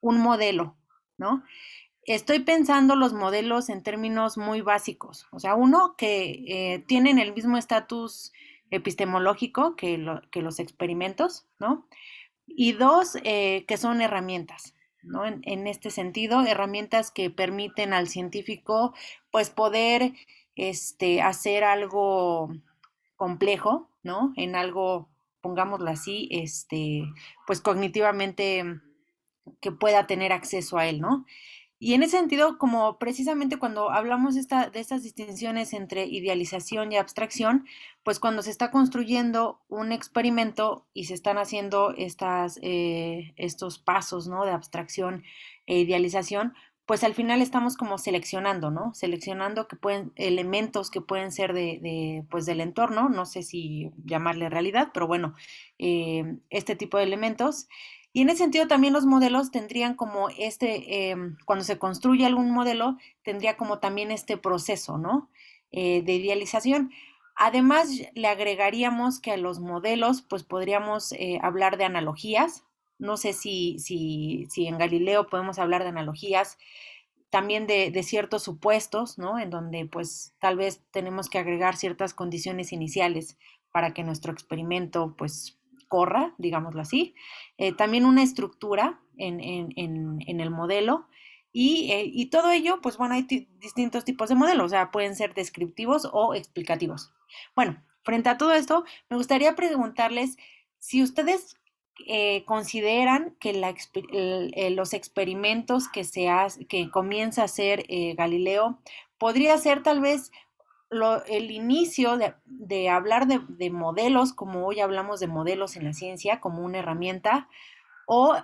un modelo, ¿no? Estoy pensando los modelos en términos muy básicos. O sea, uno, que tienen el mismo estatus epistemológico que los experimentos, ¿no? Y dos, que son herramientas, ¿no? En este sentido, herramientas que permiten al científico, pues, poder hacer algo complejo, ¿no? En algo, pongámoslo así, pues cognitivamente que pueda tener acceso a él, ¿no? Y en ese sentido, como precisamente cuando hablamos de estas distinciones entre idealización y abstracción, pues cuando se está construyendo un experimento y se están haciendo estos pasos, ¿no? De abstracción e idealización, pues al final estamos como seleccionando, ¿no? Seleccionando elementos que pueden ser pues del entorno, no sé si llamarle realidad, pero bueno, este tipo de elementos. Y en ese sentido también los modelos tendrían como cuando se construye algún modelo, tendría como también este proceso, ¿no? De idealización. Además, le agregaríamos que a los modelos, pues podríamos hablar de analogías. No sé si en Galileo podemos hablar de analogías, también de ciertos supuestos, ¿no? En donde pues tal vez tenemos que agregar ciertas condiciones iniciales para que nuestro experimento pues corra, digámoslo así. También una estructura en el modelo y todo ello, pues bueno, hay distintos tipos de modelos, o sea, pueden ser descriptivos o explicativos. Bueno, frente a todo esto, me gustaría preguntarles si ustedes consideran que los experimentos que comienza a hacer Galileo podría ser tal vez el inicio de hablar de modelos, como hoy hablamos de modelos en la ciencia, como una herramienta, o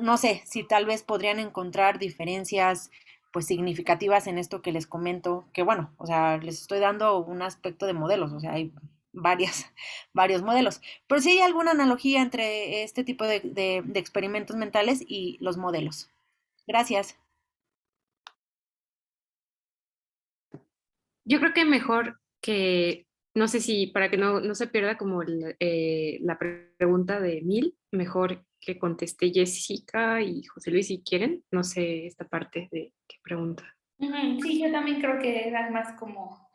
no sé, si tal vez podrían encontrar diferencias pues significativas en esto que les comento, que bueno, o sea, les estoy dando un aspecto de modelos, o sea, hay varios modelos, pero sí hay alguna analogía entre este tipo de experimentos mentales y los modelos. Gracias. Yo creo que mejor que, no sé si para que no se pierda como la pregunta de Mil, mejor que conteste Jessica y José Luis si quieren. No sé esta parte de qué pregunta. Sí, yo también creo que era más como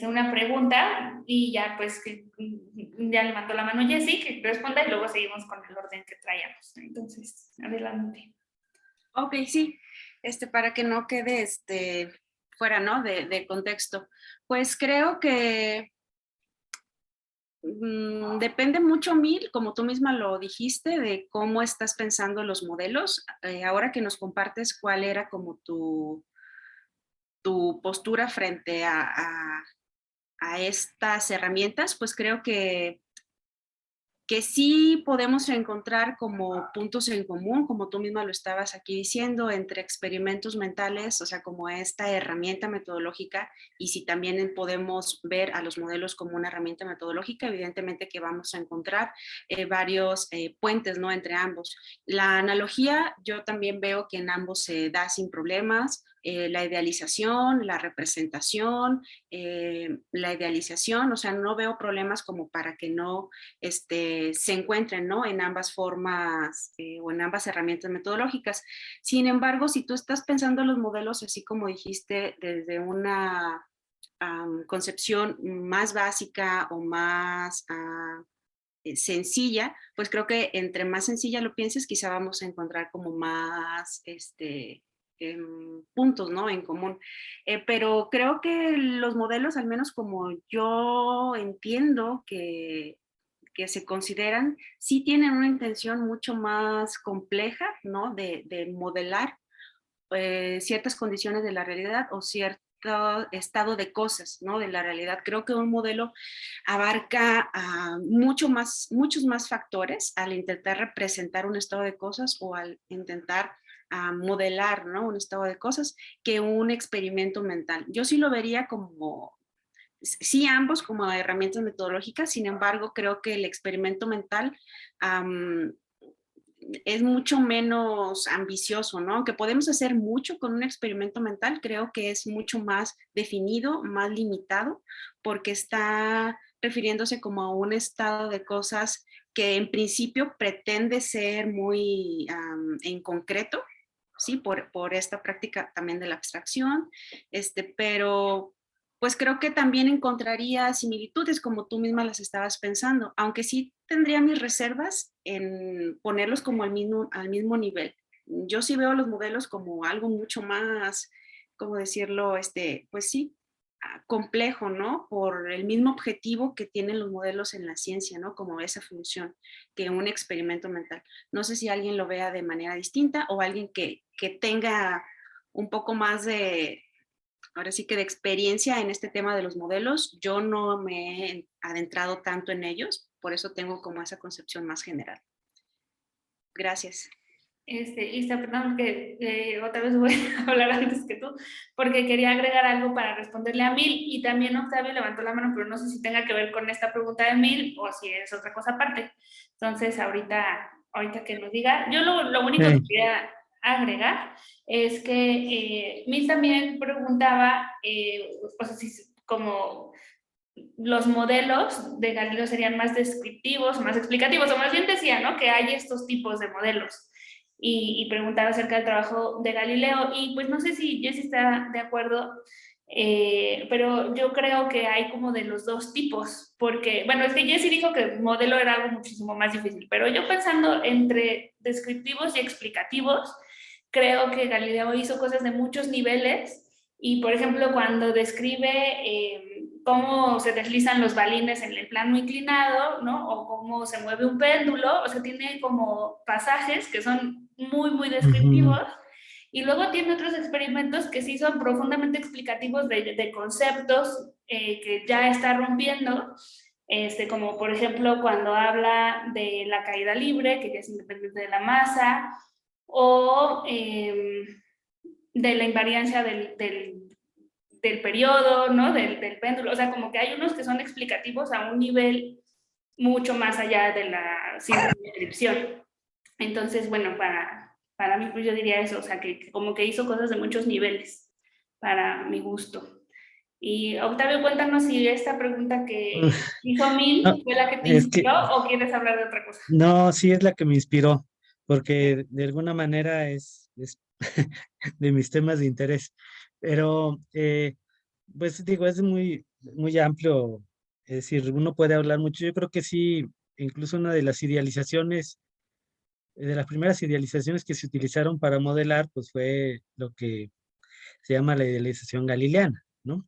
una pregunta y ya pues ya levantó la mano Jessie que responda y luego seguimos con el orden que traíamos. Entonces, adelante. Ok, sí, para que no quede fuera, ¿no? de contexto. Pues creo que depende mucho, Mil, como tú misma lo dijiste, de cómo estás pensando los modelos. Ahora que nos compartes cuál era como tu postura frente a estas herramientas, pues creo que sí podemos encontrar como puntos en común, como tú misma lo estabas aquí diciendo, entre experimentos mentales, o sea, como esta herramienta metodológica, y si también podemos ver a los modelos como una herramienta metodológica, evidentemente que vamos a encontrar varios puentes, ¿no? Entre ambos. La analogía, yo también veo que en ambos se da sin problemas. La idealización, la representación, la idealización, o sea, no veo problemas como para que no se encuentren, ¿no? En ambas formas o en ambas herramientas metodológicas. Sin embargo, si tú estás pensando los modelos, así como dijiste, desde una concepción más básica o más sencilla, pues creo que entre más sencilla lo pienses, quizá vamos a encontrar como más puntos, ¿no? En común. Pero creo que los modelos, al menos como yo entiendo que se consideran, sí tienen una intención mucho más compleja, ¿no? De modelar ciertas condiciones de la realidad o cierto estado de cosas, ¿no? De la realidad. Creo que un modelo abarca muchos más factores al intentar representar un estado de cosas o al intentar modelar, ¿no? Un estado de cosas que un experimento mental. Yo sí lo vería como, sí, ambos como herramientas metodológicas. Sin embargo, creo que el experimento mental es mucho menos ambicioso, ¿no? Aunque podemos hacer mucho con un experimento mental, creo que es mucho más definido, más limitado, porque está refiriéndose como a un estado de cosas que en principio pretende ser muy en concreto, ¿sí? Por esta práctica también de la abstracción, pero pues creo que también encontraría similitudes como tú misma las estabas pensando, aunque sí tendría mis reservas en ponerlos como al mismo nivel. Yo sí veo los modelos como algo mucho más, ¿cómo decirlo? Pues sí, complejo, ¿no? Por el mismo objetivo que tienen los modelos en la ciencia, ¿no? Como esa función que un experimento mental. No sé si alguien lo vea de manera distinta o alguien que tenga un poco más ahora sí que de experiencia en este tema de los modelos. Yo no me he adentrado tanto en ellos, por eso tengo como esa concepción más general. Gracias. Isa, perdón que otra vez voy a hablar antes que tú, porque quería agregar algo para responderle a Mil, y también Octavio levantó la mano, pero no sé si tenga que ver con esta pregunta de Mil o si es otra cosa aparte. Entonces, ahorita que nos diga, yo lo único que quería agregar es que Mil también preguntaba, o sea, si como los modelos de Galileo serían más descriptivos, más explicativos, o más bien decía, ¿no? Que hay estos tipos de modelos. Y preguntaba acerca del trabajo de Galileo, y pues no sé si Jessie está de acuerdo, pero yo creo que hay como de los dos tipos, porque, bueno, es que Jessie dijo que el modelo era algo muchísimo más difícil, pero yo pensando entre descriptivos y explicativos, creo que Galileo hizo cosas de muchos niveles, y por ejemplo, cuando describe cómo se deslizan los balines en el plano inclinado, ¿no? O cómo se mueve un péndulo, o sea, tiene como pasajes que son muy, muy descriptivos, y luego tiene otros experimentos que sí son profundamente explicativos de conceptos que ya está rompiendo, como por ejemplo cuando habla de la caída libre, que ya es independiente de la masa, o de la invariancia del periodo, ¿no? Del péndulo. O sea, como que hay unos que son explicativos a un nivel mucho más allá de la simple descripción. Entonces, bueno, para mí, pues yo diría eso, o sea, que como que hizo cosas de muchos niveles, para mi gusto. Y Octavio, cuéntanos si esta pregunta que hizo Mil No, fue la que te es que, inspiró o quieres hablar de otra cosa. no, sí es la que me inspiró, porque de alguna manera es de mis temas de interés. Pero, pues digo, es muy muy amplio, es decir, uno puede hablar mucho. Yo creo que sí, incluso una de las idealizaciones, de las primeras idealizaciones que se utilizaron para modelar, pues fue lo que se llama la idealización galileana, ¿no?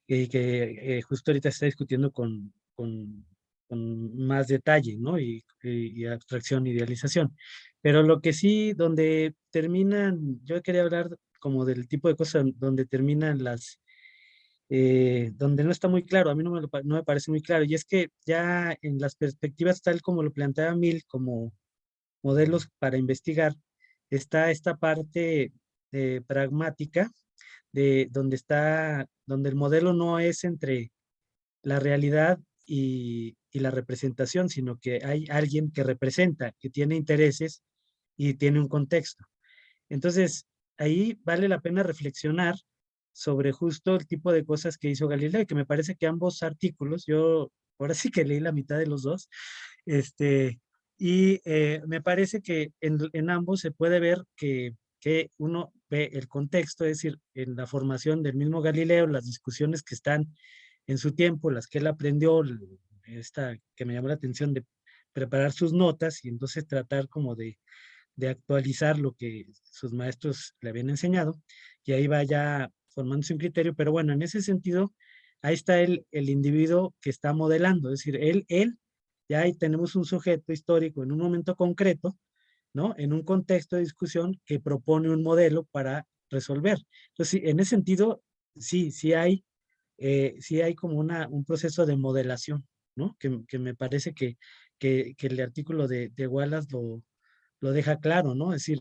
Y que justo ahorita se está discutiendo con más detalle, ¿no? Y abstracción, idealización. Pero lo que sí, donde terminan, yo quería hablar como del tipo de cosas donde terminan donde no está muy claro, a mí no me parece muy claro, y es que ya en las perspectivas tal como lo planteaba Mill, como modelos para investigar, está esta parte pragmática de donde el modelo no es entre la realidad y la representación, sino que hay alguien que representa, que tiene intereses y tiene un contexto. Entonces, ahí vale la pena reflexionar sobre justo el tipo de cosas que hizo Galileo, y que me parece que ambos artículos, yo ahora sí que leí la mitad de los dos, me parece que en ambos se puede ver que uno ve el contexto, es decir, en la formación del mismo Galileo, las discusiones que están en su tiempo, las que él aprendió, esta que me llamó la atención de preparar sus notas y entonces tratar como de actualizar lo que sus maestros le habían enseñado, y ahí va ya formándose un criterio, pero bueno, en ese sentido, ahí está el individuo que está modelando, es decir, ya ahí tenemos un sujeto histórico en un momento concreto, ¿no? En un contexto de discusión que propone un modelo para resolver. Entonces, sí, en ese sentido, sí hay como un proceso de modelación, ¿no? Que me parece que el artículo de Wallace lo deja claro, ¿no? Es decir,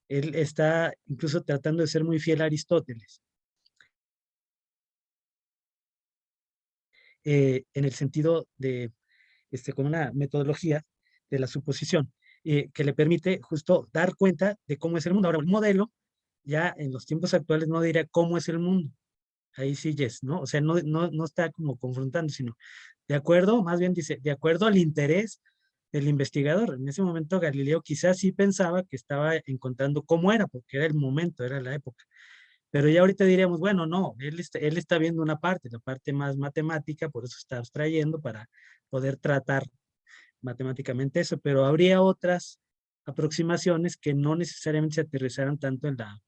él está incluso tratando de ser muy fiel a Aristóteles, en el sentido de, con una metodología de la suposición, que le permite justo dar cuenta de cómo es el mundo. Ahora, el modelo, ya en los tiempos actuales, no diría cómo es el mundo. Ahí sí, yes, ¿no? O sea, no está como confrontando, sino de acuerdo, más bien dice, de acuerdo al interés del investigador. En ese momento Galileo quizás sí pensaba que estaba encontrando cómo era, porque era el momento, era la época. Pero ya ahorita diríamos, bueno, no, él está viendo una parte, la parte más matemática, por eso está abstrayendo para poder tratar matemáticamente eso, pero habría otras aproximaciones que no necesariamente se aterrizaran tanto en la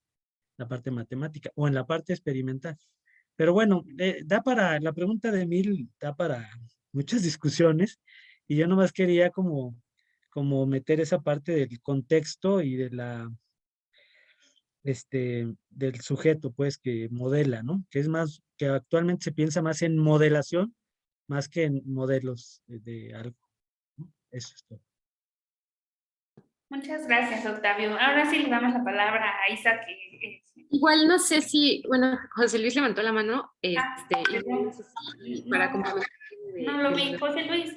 parte matemática o en la parte experimental. Pero bueno, la pregunta de Emil da para muchas discusiones, y yo nomás quería como meter esa parte del contexto y del sujeto, pues, que modela, ¿no? Que es más, que actualmente se piensa más en modelación, más que en modelos de algo, ¿no? Eso es todo. Muchas gracias, Octavio. Ahora sí le damos la palabra a Isa, que Igual no sé si, bueno, José Luis levantó la mano, igual no perdón, sé si para complementar no lo vi. José Luis.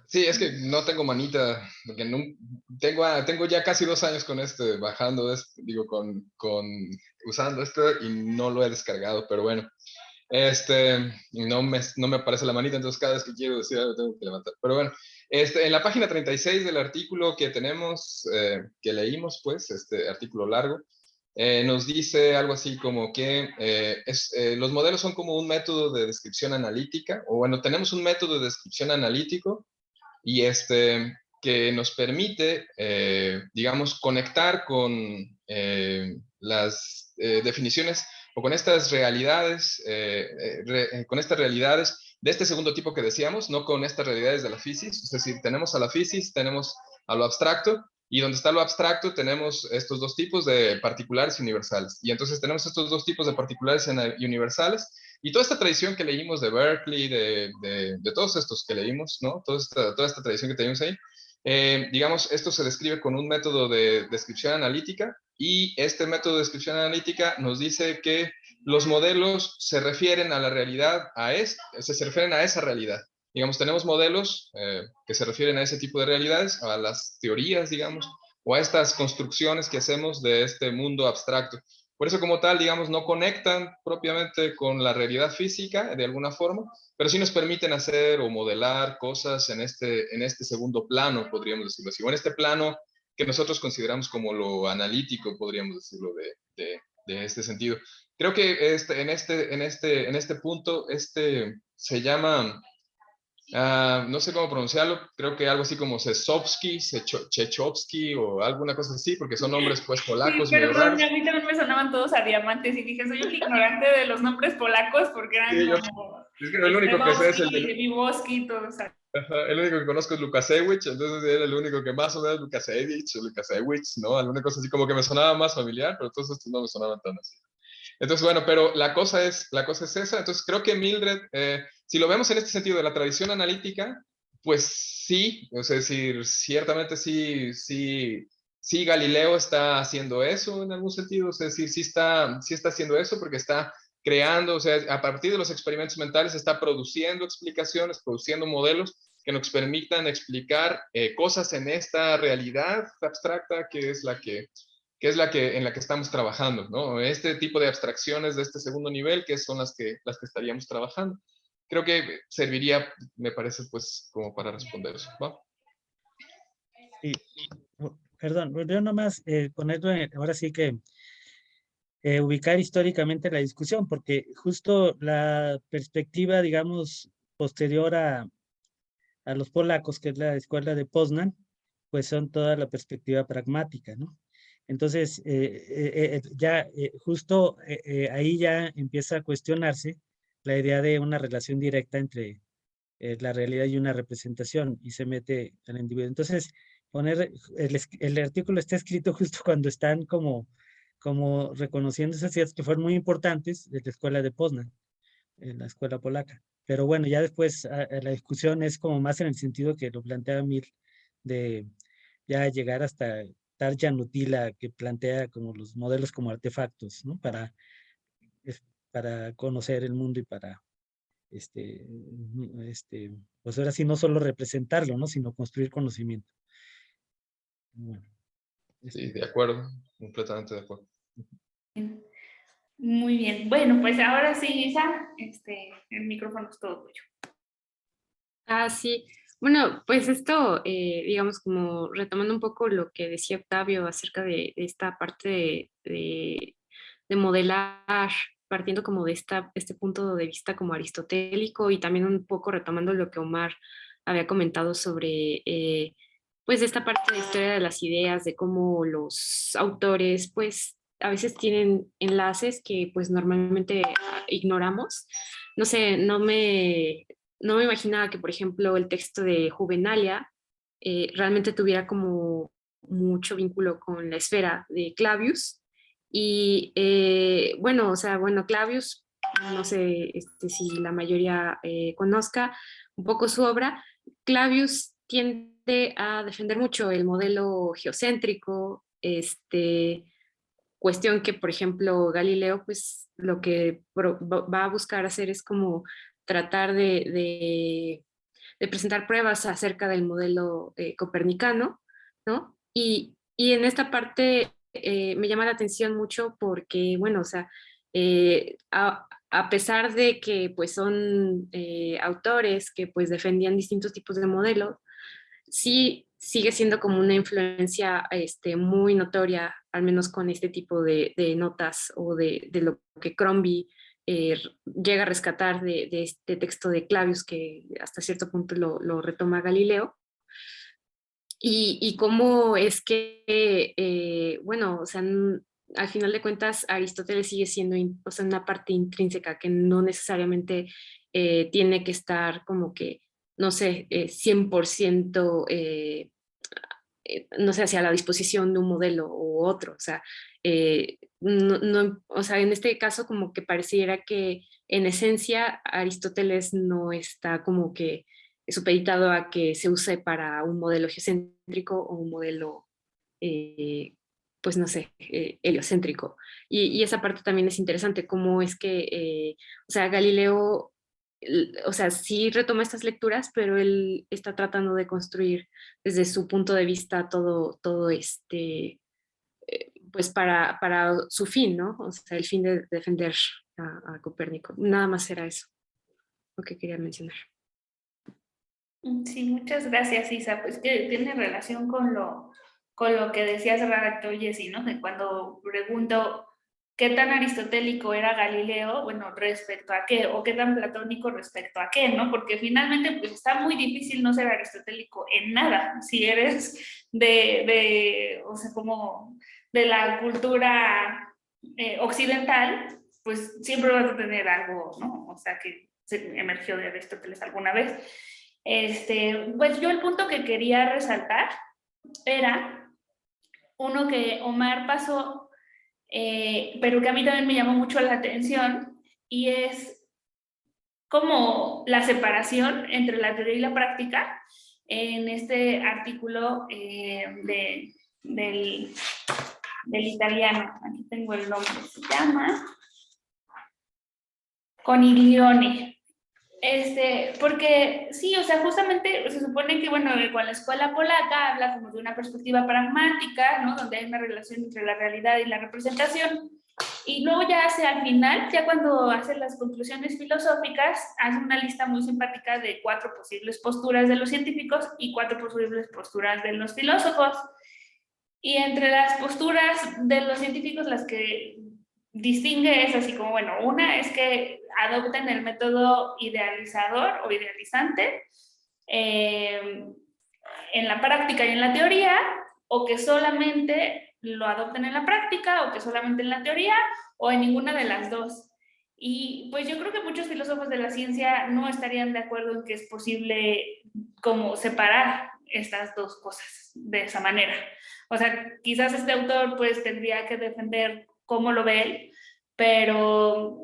Sí, es que no tengo manita, porque tengo ya casi 2 años con bajando digo, usando y no lo he descargado, pero bueno, no me aparece la manita, entonces cada vez que quiero decir algo tengo que levantar. Pero bueno, en la página 36 del artículo que tenemos, que leímos, pues, este artículo largo, nos dice algo así como que los modelos son como un método de descripción analítica, o bueno, tenemos un método de descripción analítico y que nos permite, digamos, conectar con las definiciones o con estas realidades, de este segundo tipo que decíamos, no con estas realidades de la física. Es decir, tenemos a la física, tenemos a lo abstracto, y donde está lo abstracto tenemos estos dos tipos de particulares y universales. Y entonces tenemos estos dos tipos de particulares y universales, y toda esta tradición que leímos de Berkeley, de todos estos que leímos, ¿no? Toda esta tradición que tenemos ahí, digamos, esto se describe con un método de descripción analítica, y este método de descripción analítica nos dice que los modelos se refieren a la realidad, se refieren a esa realidad. Digamos, tenemos modelos que se refieren a ese tipo de realidades, a las teorías, digamos, o a estas construcciones que hacemos de este mundo abstracto. Por eso, como tal, digamos, no conectan propiamente con la realidad física de alguna forma, pero sí nos permiten hacer o modelar cosas en este segundo plano, podríamos decirlo así, o en este plano que nosotros consideramos como lo analítico, podríamos decirlo, de este sentido. Creo que en este punto, se llama, no sé cómo pronunciarlo, creo que algo así como Sesovsky, Chechovsky o alguna cosa así, porque son nombres pues Sí, polacos medio perdón, raros. a mí también me sonaban todos a diamantes y dije, soy un ignorante de los nombres polacos porque eran Sí, como es que el único que sé es el Stebowski, de, Wiboski, todos. ajá, el único que conozco es Lukasiewicz, entonces era el único que más o menos Lukasiewicz o Lukasiewicz, ¿no? Alguna cosa así como que me sonaba más familiar, pero todos estos no me sonaban tan así. Entonces, bueno, pero la cosa es esa. Entonces, creo que Mildred, si lo vemos en este sentido de la tradición analítica, pues sí, o sea, es decir, ciertamente sí Galileo está haciendo eso en algún sentido, o sea, sí está haciendo eso porque está creando, o sea, a partir de los experimentos mentales está produciendo explicaciones, produciendo modelos que nos permitan explicar cosas en esta realidad abstracta en la que estamos trabajando, ¿no? Este tipo de abstracciones de este segundo nivel, que son las que estaríamos trabajando. Creo que serviría, me parece, pues, como para responder eso, ¿va? Y, perdón, yo nomás con esto, ahora sí que ubicar históricamente la discusión, porque justo la perspectiva, digamos, posterior a los polacos, que es la escuela de Poznan, pues son toda la perspectiva pragmática, ¿no? Entonces, ya justo ahí ya empieza a cuestionarse la idea de una relación directa entre la realidad y una representación y se mete al individuo. Entonces, el artículo está escrito justo cuando están como reconociendo esas ideas que fueron muy importantes de la escuela de Poznan, en la escuela polaca. Pero bueno, ya después la discusión es como más en el sentido que lo plantea Mill, de ya llegar hasta Tarja Nutila, que plantea como los modelos como artefactos, ¿no? Para conocer el mundo y para, este, pues ahora sí, no solo representarlo, ¿no? Sino construir conocimiento. Bueno, Sí, de acuerdo, completamente de acuerdo. Muy bien. Bueno, pues ahora sí, Isa, el micrófono es todo tuyo. Ah, sí. Bueno, pues esto, digamos, como retomando un poco lo que decía Octavio acerca de esta parte de modelar, partiendo como de este punto de vista como aristotélico y también un poco retomando lo que Omar había comentado sobre, pues, esta parte de historia de las ideas, de cómo los autores, pues, a veces tienen enlaces que, pues, normalmente ignoramos. No sé, no me imaginaba que, por ejemplo, el texto de Juvenalia realmente tuviera como mucho vínculo con la esfera de Clavius. Y bueno, o sea, bueno, Clavius, no sé si la mayoría conozca un poco su obra. Clavius tiende a defender mucho el modelo geocéntrico, cuestión que, por ejemplo, Galileo, pues lo que va a buscar hacer es como tratar de presentar pruebas acerca del modelo copernicano, ¿no? Y en esta parte me llama la atención mucho porque, bueno, o sea, a pesar de que pues son autores que pues defendían distintos tipos de modelos, sí sigue siendo como una influencia muy notoria, al menos con este tipo de notas o de lo que Crombie llega a rescatar de este texto de Clavius, que hasta cierto punto lo retoma Galileo. Y cómo es que, bueno, o sea, al final de cuentas, Aristóteles sigue siendo o sea, una parte intrínseca que no necesariamente tiene que estar como que, no sé, 100%, no sé, hacia la disposición de un modelo u otro. O sea, o sea, en este caso como que pareciera que en esencia Aristóteles no está como que supeditado a que se use para un modelo geocéntrico o un modelo, pues no sé, heliocéntrico. Y esa parte también es interesante, cómo es que, o sea, Galileo, o sea, sí retoma estas lecturas, pero él está tratando de construir desde su punto de vista todo pues para su fin, ¿no? O sea, el fin de defender a Copérnico. Nada más era eso lo que quería mencionar. Sí, muchas gracias, Isa. Pues que tiene relación con lo que decía hace rato Jessy, ¿no? Que cuando pregunto qué tan aristotélico era Galileo, bueno, respecto a qué, o qué tan platónico respecto a qué, ¿no? Porque finalmente pues está muy difícil no ser aristotélico en nada, si eres o sea, como de la cultura occidental, pues siempre vas a tener algo, ¿no? O sea, que se emergió de Aristóteles alguna vez. Pues yo el punto que quería resaltar era uno que Omar pasó, pero que a mí también me llamó mucho la atención, y es como la separación entre la teoría y la práctica en este artículo del italiano. Aquí tengo el nombre, se llama Coniglione. Porque sí, o sea, justamente se supone que, bueno, con la escuela polaca habla como de una perspectiva pragmática, ¿no? Donde hay una relación entre la realidad y la representación. Y luego ya hacia al final, ya cuando hace las conclusiones filosóficas, hace una lista muy simpática de 4 posibles posturas de los científicos y 4 posibles posturas de los filósofos. Y entre las posturas de los científicos, las que distingue es así como, bueno, una es que adopten el método idealizador o idealizante en la práctica y en la teoría, o que solamente lo adopten en la práctica, o que solamente en la teoría, o en ninguna de las dos. Y pues yo creo que muchos filósofos de la ciencia no estarían de acuerdo en que es posible como separar estas dos cosas de esa manera. O sea, quizás este autor pues tendría que defender cómo lo ve él, pero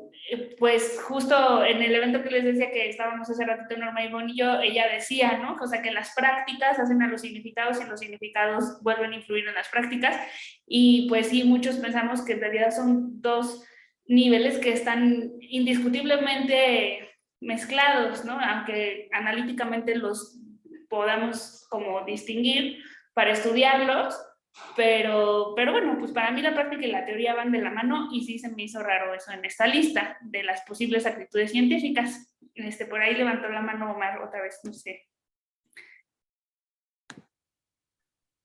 pues justo en el evento que les decía que estábamos hace ratito Norma Ivonne y yo, ella decía, ¿no? O sea, que las prácticas hacen a los significados y los significados vuelven a influir en las prácticas, y pues sí, muchos pensamos que en realidad son dos niveles que están indiscutiblemente mezclados, ¿no? Aunque analíticamente los podamos como distinguir para estudiarlos, pero bueno, pues para mí la práctica y la teoría van de la mano, y sí se me hizo raro eso en esta lista de las posibles actitudes científicas. Por ahí levantó la mano Omar otra vez, no sé.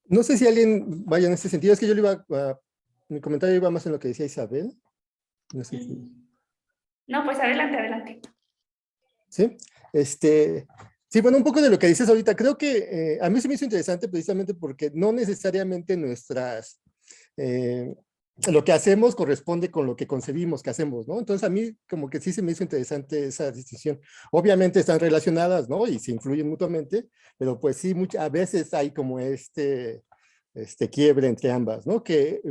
No sé si alguien vaya en ese sentido, es que yo le iba mi comentario iba más en lo que decía Isabel. No sé si... No, pues adelante, adelante. ¿Sí? Sí, bueno, un poco de lo que dices ahorita, creo que a mí se me hizo interesante precisamente porque no necesariamente lo que hacemos corresponde con lo que concebimos que hacemos, ¿no? Entonces a mí como que sí se me hizo interesante esa distinción. Obviamente están relacionadas, ¿no? Y se influyen mutuamente, pero pues sí, a veces hay como quiebre entre ambas, ¿no? Que,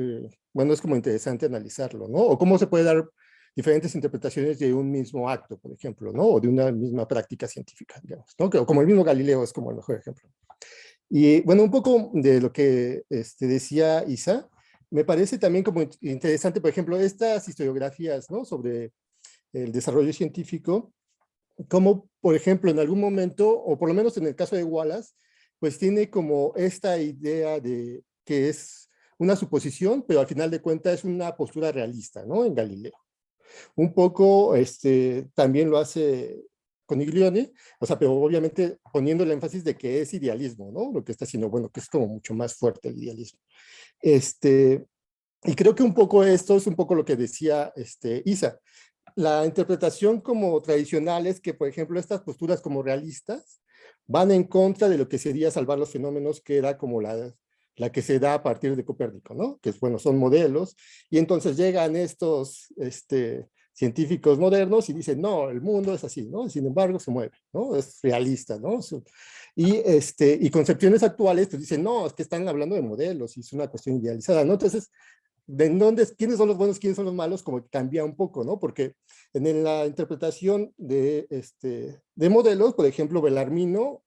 bueno, es como interesante analizarlo, ¿no? O cómo se puede dar diferentes interpretaciones de un mismo acto, por ejemplo, ¿no? O de una misma práctica científica, digamos, ¿no? Como el mismo Galileo es como el mejor ejemplo. Y bueno, un poco de lo que decía Isa, me parece también como interesante, por ejemplo, estas historiografías, ¿no? Sobre el desarrollo científico, como, por ejemplo, en algún momento, o por lo menos en el caso de Wallace, pues tiene como esta idea de que es una suposición, pero al final de cuentas es una postura realista, ¿no? En Galileo. Un poco también lo hace Coniglione, o sea, pero obviamente poniendo el énfasis de que es idealismo, ¿no? Lo que está haciendo, bueno, que es como mucho más fuerte el idealismo. Y creo que un poco esto es un poco lo que decía Isa. La interpretación como tradicional es que, por ejemplo, estas posturas como realistas van en contra de lo que sería salvar los fenómenos, que era como la que se da a partir de Copérnico, ¿no? Que, bueno, son modelos, y entonces llegan estos científicos modernos y dicen, no, el mundo es así, ¿no? Sin embargo, se mueve, ¿no? Es realista, ¿no? Y concepciones actuales pues dicen, no, es que están hablando de modelos y es una cuestión idealizada, ¿no? Entonces, quiénes son los buenos, quiénes son los malos, como que cambia un poco, ¿no? Porque en la interpretación de modelos, por ejemplo, Bellarmino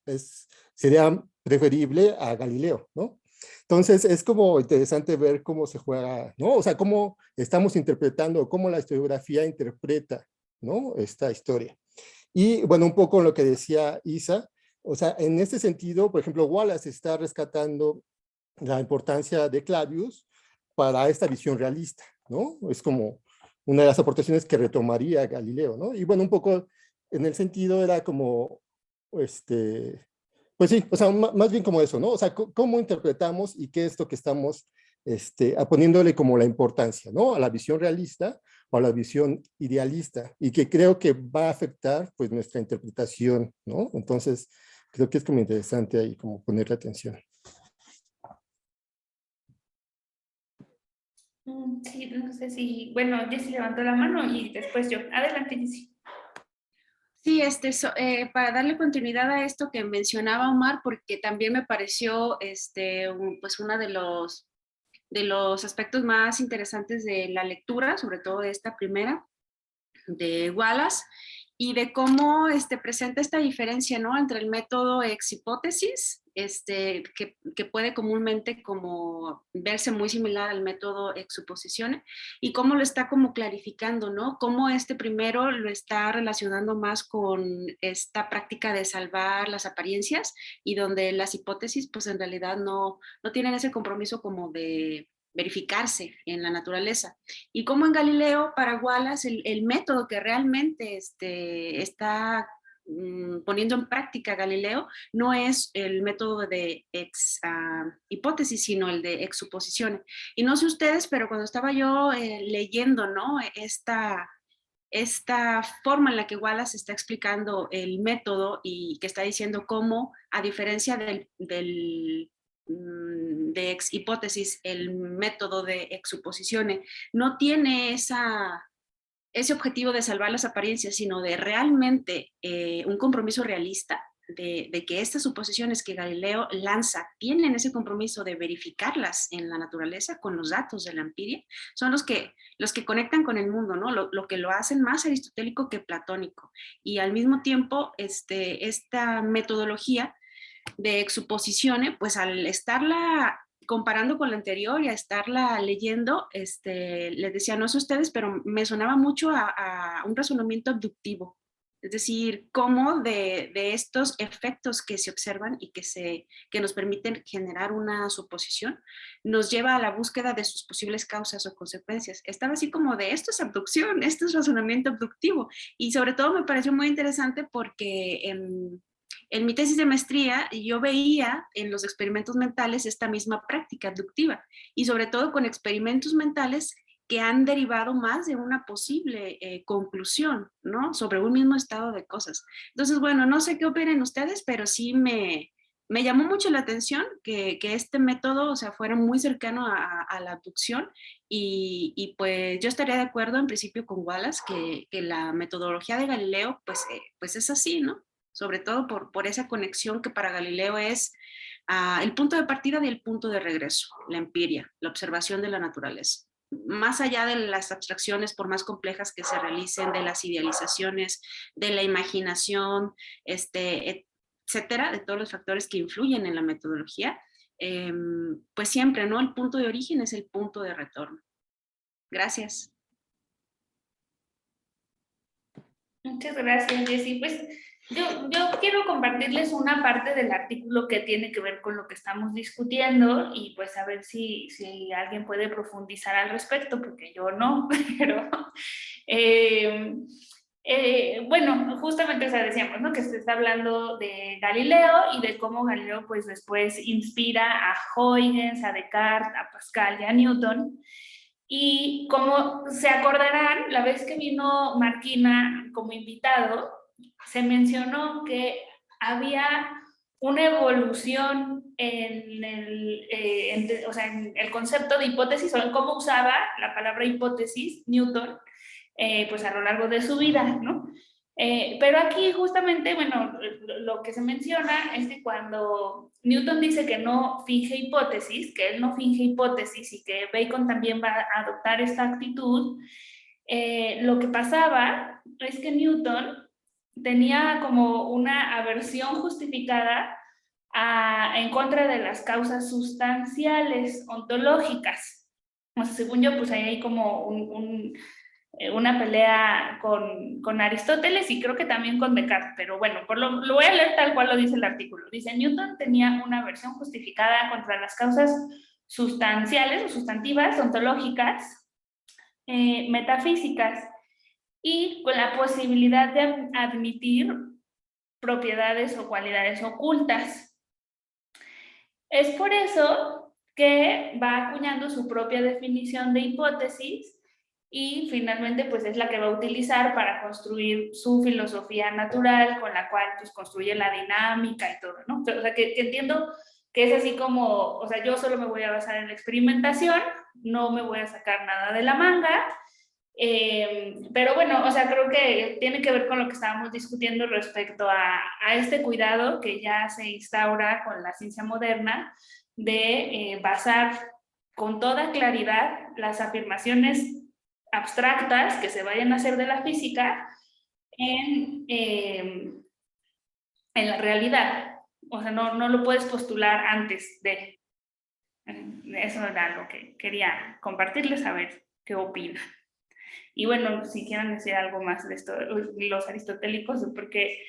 sería preferible a Galileo, ¿no? Entonces, es como interesante ver cómo se juega, ¿no? O sea, cómo estamos interpretando, cómo la historiografía interpreta, ¿no? Esta historia. Y, bueno, un poco lo que decía Isa, o sea, en este sentido, por ejemplo, Wallace está rescatando la importancia de Clavius para esta visión realista, ¿no? Es como una de las aportaciones que retomaría Galileo, ¿no? Y bueno, un poco en el sentido era como, pues sí, o sea, más bien como eso, ¿no? O sea, cómo interpretamos y qué es lo que estamos poniéndole como la importancia, ¿no? A la visión realista o a la visión idealista, y que creo que va a afectar pues nuestra interpretación, ¿no? Entonces, creo que es como interesante ahí como ponerle atención. Sí, no sé si, bueno, Jessy levantó la mano y después yo. Adelante, Jessy. Sí, para darle continuidad a esto que mencionaba Omar, porque también me pareció pues uno de los aspectos más interesantes de la lectura, sobre todo de esta primera, de Wallace, y de cómo presenta esta diferencia, ¿no? Entre el método ex hipótesis, que puede comúnmente como verse muy similar al método ex suposición, y cómo lo está como clarificando, ¿no? Cómo primero lo está relacionando más con esta práctica de salvar las apariencias, y donde las hipótesis pues en realidad no tienen ese compromiso como de verificarse en la naturaleza. Y como en Galileo, para Wallace, el método que realmente está poniendo en práctica Galileo no es el método de ex hipótesis, sino el de ex suposición. Y no sé ustedes, pero cuando estaba yo leyendo, ¿no? Esta forma en la que Wallace está explicando el método y que está diciendo cómo, a diferencia de ex hipótesis, el método de ex suposición no tiene ese objetivo de salvar las apariencias, sino de realmente un compromiso realista de que estas suposiciones que Galileo lanza tienen ese compromiso de verificarlas en la naturaleza con los datos de la empiria, son los que conectan con el mundo, ¿no? Lo que lo hacen más aristotélico que platónico. Y al mismo tiempo, esta metodología de exsuposiciones, pues al estarla comparando con la anterior y a estarla leyendo, les decía, no sé ustedes, pero me sonaba mucho a un razonamiento abductivo. Es decir, cómo de estos efectos que se observan y que nos permiten generar una suposición, nos lleva a la búsqueda de sus posibles causas o consecuencias. Estaba así como de esto es abducción, esto es razonamiento abductivo. Y sobre todo me pareció muy interesante porque en mi tesis de maestría yo veía en los experimentos mentales esta misma práctica abductiva, y sobre todo con experimentos mentales que han derivado más de una posible conclusión, ¿no? Sobre un mismo estado de cosas. Entonces, bueno, no sé qué opinen ustedes, pero sí me llamó mucho la atención que este método, o sea, fuera muy cercano a la abducción, y pues yo estaría de acuerdo en principio con Wallace que la metodología de Galileo pues es así, ¿no? Sobre todo por esa conexión que para Galileo es el punto de partida y el punto de regreso, la empiria, la observación de la naturaleza. Más allá de las abstracciones, por más complejas que se realicen, de las idealizaciones, de la imaginación, etcétera, de todos los factores que influyen en la metodología, pues siempre, ¿no? El punto de origen es el punto de retorno. Gracias. Muchas gracias, Jessy. Pues yo quiero compartirles una parte del artículo que tiene que ver con lo que estamos discutiendo, y pues a ver si alguien puede profundizar al respecto, porque yo no, pero bueno, justamente, o sea, decíamos, ¿no? Que se está hablando de Galileo y de cómo Galileo pues después inspira a Huygens, a Descartes, a Pascal y a Newton. Y como se acordarán, la vez que vino Marquina como invitado, se mencionó que había una evolución en el concepto de hipótesis, o en cómo usaba la palabra hipótesis Newton, pues a lo largo de su vida, ¿no? Pero aquí justamente, bueno, lo que se menciona es que cuando Newton dice que no finge hipótesis, que él no finge hipótesis y que Bacon también va a adoptar esta actitud, lo que pasaba es que Newton tenía como una aversión justificada en contra de las causas sustanciales, ontológicas. O sea, según yo, pues ahí hay como una pelea con Aristóteles y creo que también con Descartes, pero bueno, lo voy a leer tal cual lo dice el artículo. Dice, Newton tenía una versión justificada contra las causas sustanciales o sustantivas, ontológicas, metafísicas, y con la posibilidad de admitir propiedades o cualidades ocultas. Es por eso que va acuñando su propia definición de hipótesis y finalmente pues es la que va a utilizar para construir su filosofía natural con la cual pues construye la dinámica y todo, ¿no? O sea, que entiendo que es así como, o sea, yo solo me voy a basar en la experimentación, no me voy a sacar nada de la manga, pero bueno, o sea, creo que tiene que ver con lo que estábamos discutiendo respecto a este cuidado que ya se instaura con la ciencia moderna de basar con toda claridad las afirmaciones abstractas que se vayan a hacer de la física en la realidad. O sea, no lo puedes postular antes de. Eso era lo que quería compartirles, a ver qué opinan. Y bueno, si quieren decir algo más de esto, los aristotélicos, porque,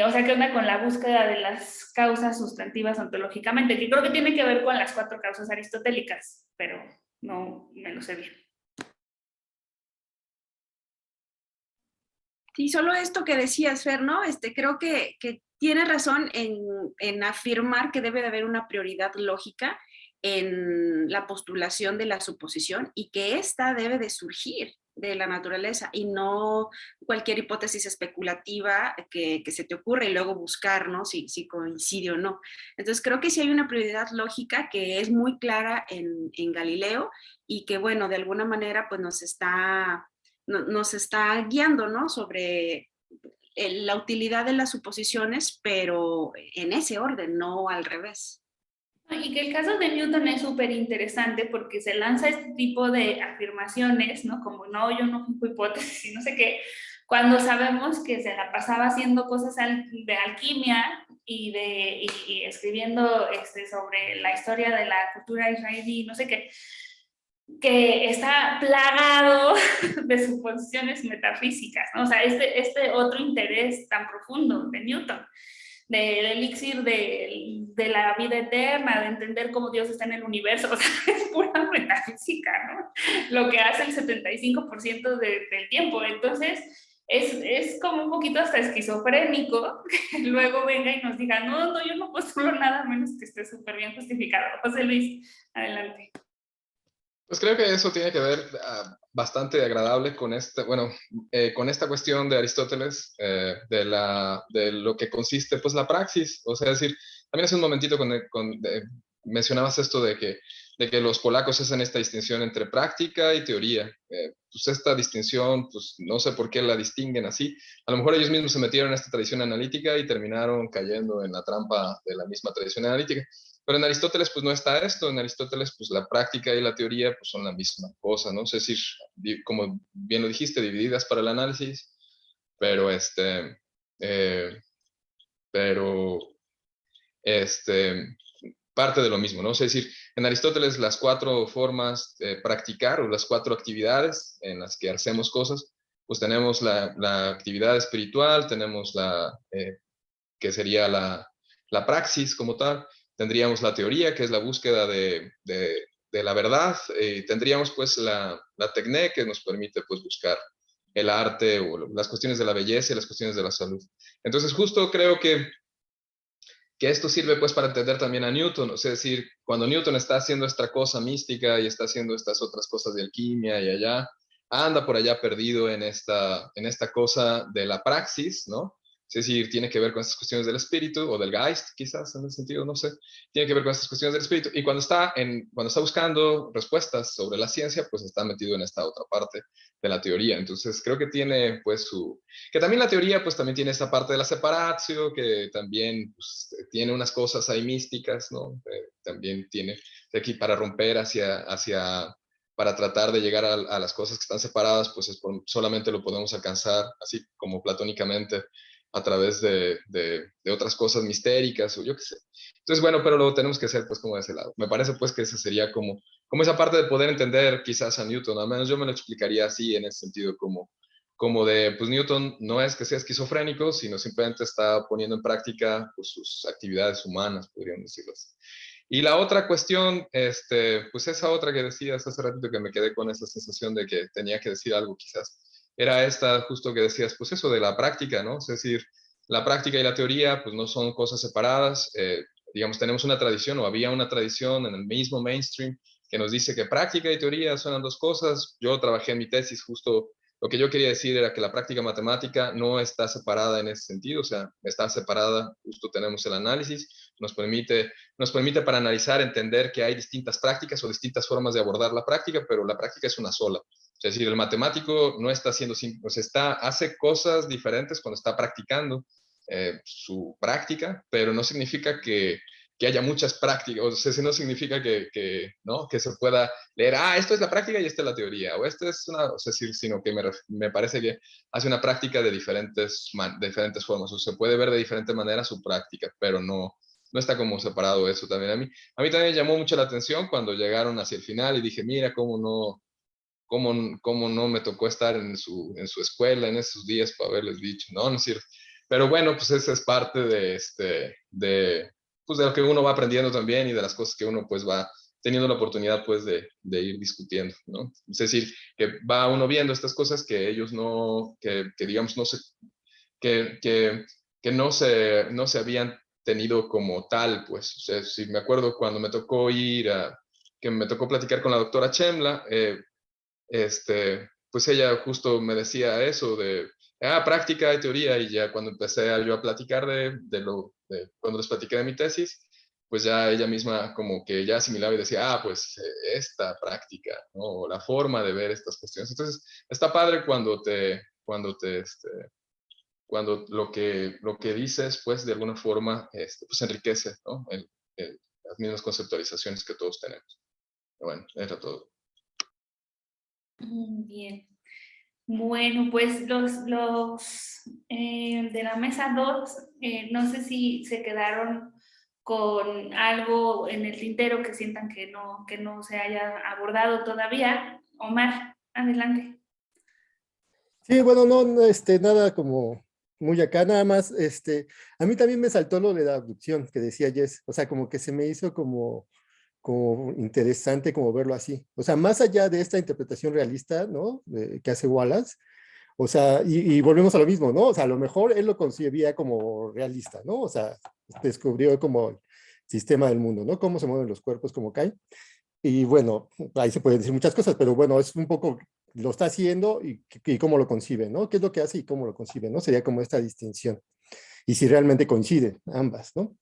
o sea, ¿qué onda con la búsqueda de las causas sustantivas ontológicamente? Que creo que tiene que ver con las 4 causas aristotélicas, pero no me lo sé bien. Sí, solo esto que decías, Fer, ¿no? Creo que tiene razón en afirmar que debe de haber una prioridad lógica en la postulación de la suposición y que ésta debe de surgir de la naturaleza y no cualquier hipótesis especulativa que se te ocurre y luego buscar, ¿no? Si coincide o no. Entonces creo que sí hay una prioridad lógica que es muy clara en Galileo y que, bueno, de alguna manera pues nos está guiando, ¿no? Sobre la utilidad de las suposiciones, pero en ese orden, no al revés. Y que el caso de Newton es súper interesante porque se lanza este tipo de afirmaciones, ¿no? Como, no, yo no fijo hipótesis y no sé qué, cuando sabemos que se la pasaba haciendo cosas de alquimia y escribiendo sobre la historia de la cultura israelí, no sé qué, que está plagado de suposiciones metafísicas, ¿no? O sea, este otro interés tan profundo de Newton, del elixir de la vida eterna, de entender cómo Dios está en el universo, o sea, es pura metafísica, ¿no? Lo que hace el 75% del tiempo. Entonces, es como un poquito hasta esquizofrénico que luego venga y nos diga, no, yo no postulo nada menos que esté súper bien justificado. José Luis, adelante. Pues creo que eso tiene que ver bastante agradable con con esta cuestión de Aristóteles, de lo que consiste pues la praxis. O sea, es decir, también hace un momentito mencionabas esto de que los polacos hacen esta distinción entre práctica y teoría. Pues esta distinción, pues no sé por qué la distinguen así. A lo mejor ellos mismos se metieron en esta tradición analítica y terminaron cayendo en la trampa de la misma tradición analítica. Pero en Aristóteles pues no está esto, en Aristóteles pues la práctica y la teoría pues son la misma cosa, ¿no? Es decir, como bien lo dijiste, divididas para el análisis, pero pero parte de lo mismo, ¿no? Es decir, en Aristóteles las 4 formas de practicar o las 4 actividades en las que hacemos cosas, pues tenemos la actividad espiritual, tenemos que sería la praxis como tal, tendríamos la teoría, que es la búsqueda de la verdad, y tendríamos pues la tecné, que nos permite pues buscar el arte o las cuestiones de la belleza y las cuestiones de la salud. Entonces justo creo que esto sirve pues para entender también a Newton, o sea, es decir, cuando Newton está haciendo esta cosa mística y está haciendo estas otras cosas de alquimia y allá, anda por allá perdido en esta cosa de la praxis, ¿no? Es decir, tiene que ver con estas cuestiones del espíritu o del Geist, quizás en el sentido, no sé, tiene que ver con estas cuestiones del espíritu. Y cuando está buscando respuestas sobre la ciencia, pues está metido en esta otra parte de la teoría. Entonces, creo que tiene pues que también la teoría pues también tiene esta parte de la separatio, que también pues, tiene unas cosas ahí místicas, ¿no? También tiene aquí para romper para tratar de llegar a las cosas que están separadas, pues solamente lo podemos alcanzar así como platónicamente a través de otras cosas mistéricas o yo qué sé. Entonces, bueno, pero lo tenemos que hacer pues como de ese lado. Me parece pues que esa sería como esa parte de poder entender quizás a Newton, al menos yo me lo explicaría así en ese sentido como de, pues Newton no es que sea esquizofrénico, sino simplemente está poniendo en práctica pues, sus actividades humanas, podríamos decirlo así. Y la otra cuestión, pues esa otra que decías hace ratito que me quedé con esa sensación de que tenía que decir algo quizás, era esta justo que decías, pues eso de la práctica, ¿no? Es decir, la práctica y la teoría pues no son cosas separadas, digamos, tenemos una tradición o había una tradición en el mismo mainstream que nos dice que práctica y teoría son dos cosas. Yo trabajé en mi tesis justo, lo que yo quería decir era que la práctica matemática no está separada en ese sentido, o sea, está separada, justo tenemos el análisis, nos permite para analizar, entender que hay distintas prácticas o distintas formas de abordar la práctica, pero la práctica es una sola. Es decir, el matemático no está haciendo, o sea, hace cosas diferentes cuando está practicando su práctica, pero no significa que haya muchas prácticas, o sea, si no significa ¿no? Que se pueda leer, esto es la práctica y esta es la teoría, o esto es una, o sea, sino que me parece que hace una práctica de diferentes formas, o se puede ver de diferente manera su práctica, pero no está como separado eso también. A mí también me llamó mucho la atención cuando llegaron hacia el final y dije, mira, cómo no me tocó estar en su escuela en esos días para haberles dicho, no es cierto. Pero bueno, pues esa es parte pues de lo que uno va aprendiendo también y de las cosas que uno pues va teniendo la oportunidad pues de ir discutiendo, ¿no? Es decir, que va uno viendo estas cosas que ellos no, que digamos no se, que no se habían tenido como tal, pues, o sea, si me acuerdo cuando me tocó que me tocó platicar con la doctora Chemla, pues ella justo me decía eso de, práctica y teoría, y ya cuando empecé yo a platicar cuando les platiqué de mi tesis, pues ya ella misma como que ya asimilaba y decía, pues esta práctica, ¿no? O la forma de ver estas cuestiones. Entonces, está padre cuando lo que dices, pues de alguna forma, pues enriquece, ¿no? Las mismas conceptualizaciones que todos tenemos. Bueno, era todo. Bien. Bueno, pues los de la mesa 2, no sé si se quedaron con algo en el tintero que sientan que no se haya abordado todavía. Omar, adelante. Sí, bueno, nada como muy acá, nada más, a mí también me saltó lo de la abducción que decía Jess, o sea, como que se me hizo como interesante como verlo así, o sea, más allá de esta interpretación realista, ¿no? Que hace Wallace, o sea, y volvemos a lo mismo, ¿no? O sea, a lo mejor él lo concebía como realista, ¿no? O sea, descubrió como el sistema del mundo, ¿no? Cómo se mueven los cuerpos, cómo caen. Y bueno, ahí se pueden decir muchas cosas, pero bueno, es un poco, lo está haciendo y cómo lo concibe, ¿no? ¿Qué es lo que hace y cómo lo concibe, ¿no? Sería como esta distinción. Y si realmente coinciden ambas, ¿no?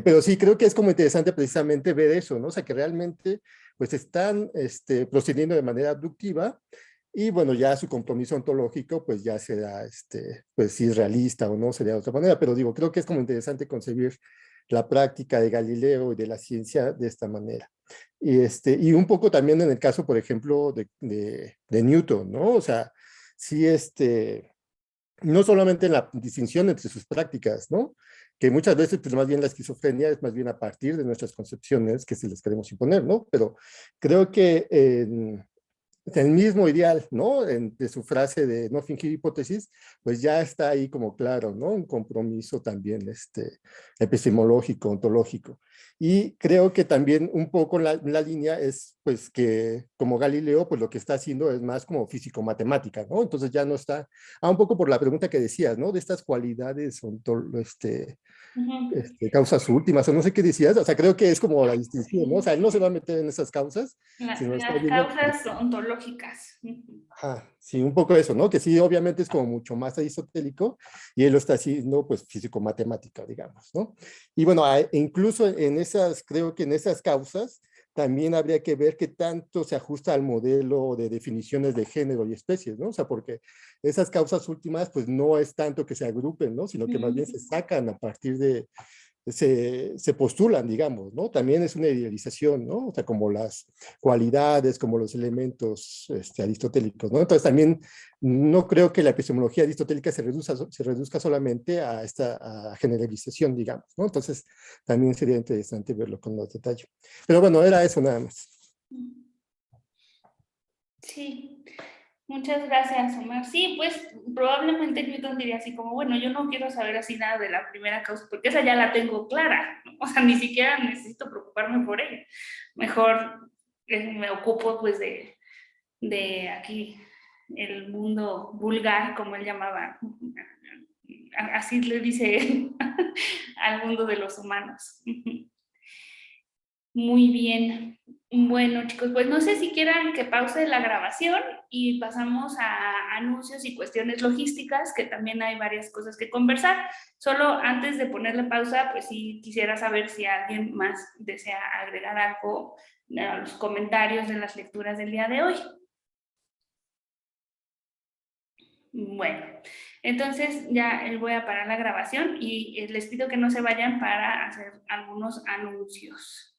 Pero sí, creo que es como interesante precisamente ver eso, ¿no? O sea, que realmente pues están procediendo de manera abductiva y bueno, ya su compromiso ontológico pues ya será, pues si es realista o no, sería de otra manera, pero digo, creo que es como interesante concebir la práctica de Galileo y de la ciencia de esta manera. Y un poco también en el caso, por ejemplo, de Newton, ¿no? O sea, sí, no solamente en la distinción entre sus prácticas, ¿no? Que muchas veces, pues más bien la esquizofrenia es más bien a partir de nuestras concepciones que se les queremos imponer, ¿no? Pero creo que el mismo ideal, ¿no? De su frase de no fingir hipótesis, pues ya está ahí como claro, ¿no? Un compromiso también epistemológico, ontológico. Y creo que también un poco la línea es, pues, que como Galileo, pues lo que está haciendo es más como físico-matemática, ¿no? Entonces ya no está, un poco por la pregunta que decías, ¿no? De estas cualidades, causas últimas, o no sé qué decías, o sea, creo que es como la distinción, ¿no? O sea, él no se va a meter en esas causas, sino está Las viendo. causas ontológicas. Ajá, sí, un poco eso, ¿no? Que sí, obviamente es como mucho más aristotélico y él lo está haciendo, pues, físico-matemática, digamos, ¿no? Y bueno, incluso en esas, creo que en esas causas también habría que ver qué tanto se ajusta al modelo de definiciones de género y especies, ¿no? O sea, porque esas causas últimas, pues, no es tanto que se agrupen, ¿no? Sino que más bien se sacan a partir de, se postulan, digamos, ¿no? También es una idealización, ¿no? O sea, como las cualidades, como los elementos aristotélicos, ¿no? Entonces también no creo que la epistemología aristotélica se reduzca solamente a esta generalización, digamos, ¿no? Entonces también sería interesante verlo con más detalle. Pero bueno, era eso nada más. Sí, muchas gracias, Omar. Sí, pues probablemente Newton diría así como, bueno, yo no quiero saber así nada de la primera causa, porque esa ya la tengo clara, ¿no? O sea, ni siquiera necesito preocuparme por ella. Mejor me ocupo pues de aquí el mundo vulgar, como él llamaba, así le dice al mundo de los humanos. Muy bien. Bueno, chicos, pues no sé si quieran que pause la grabación y pasamos a anuncios y cuestiones logísticas, que también hay varias cosas que conversar. Solo antes de ponerle pausa, pues sí quisiera saber si alguien más desea agregar algo a los comentarios de las lecturas del día de hoy. Bueno, entonces ya voy a parar la grabación y les pido que no se vayan para hacer algunos anuncios.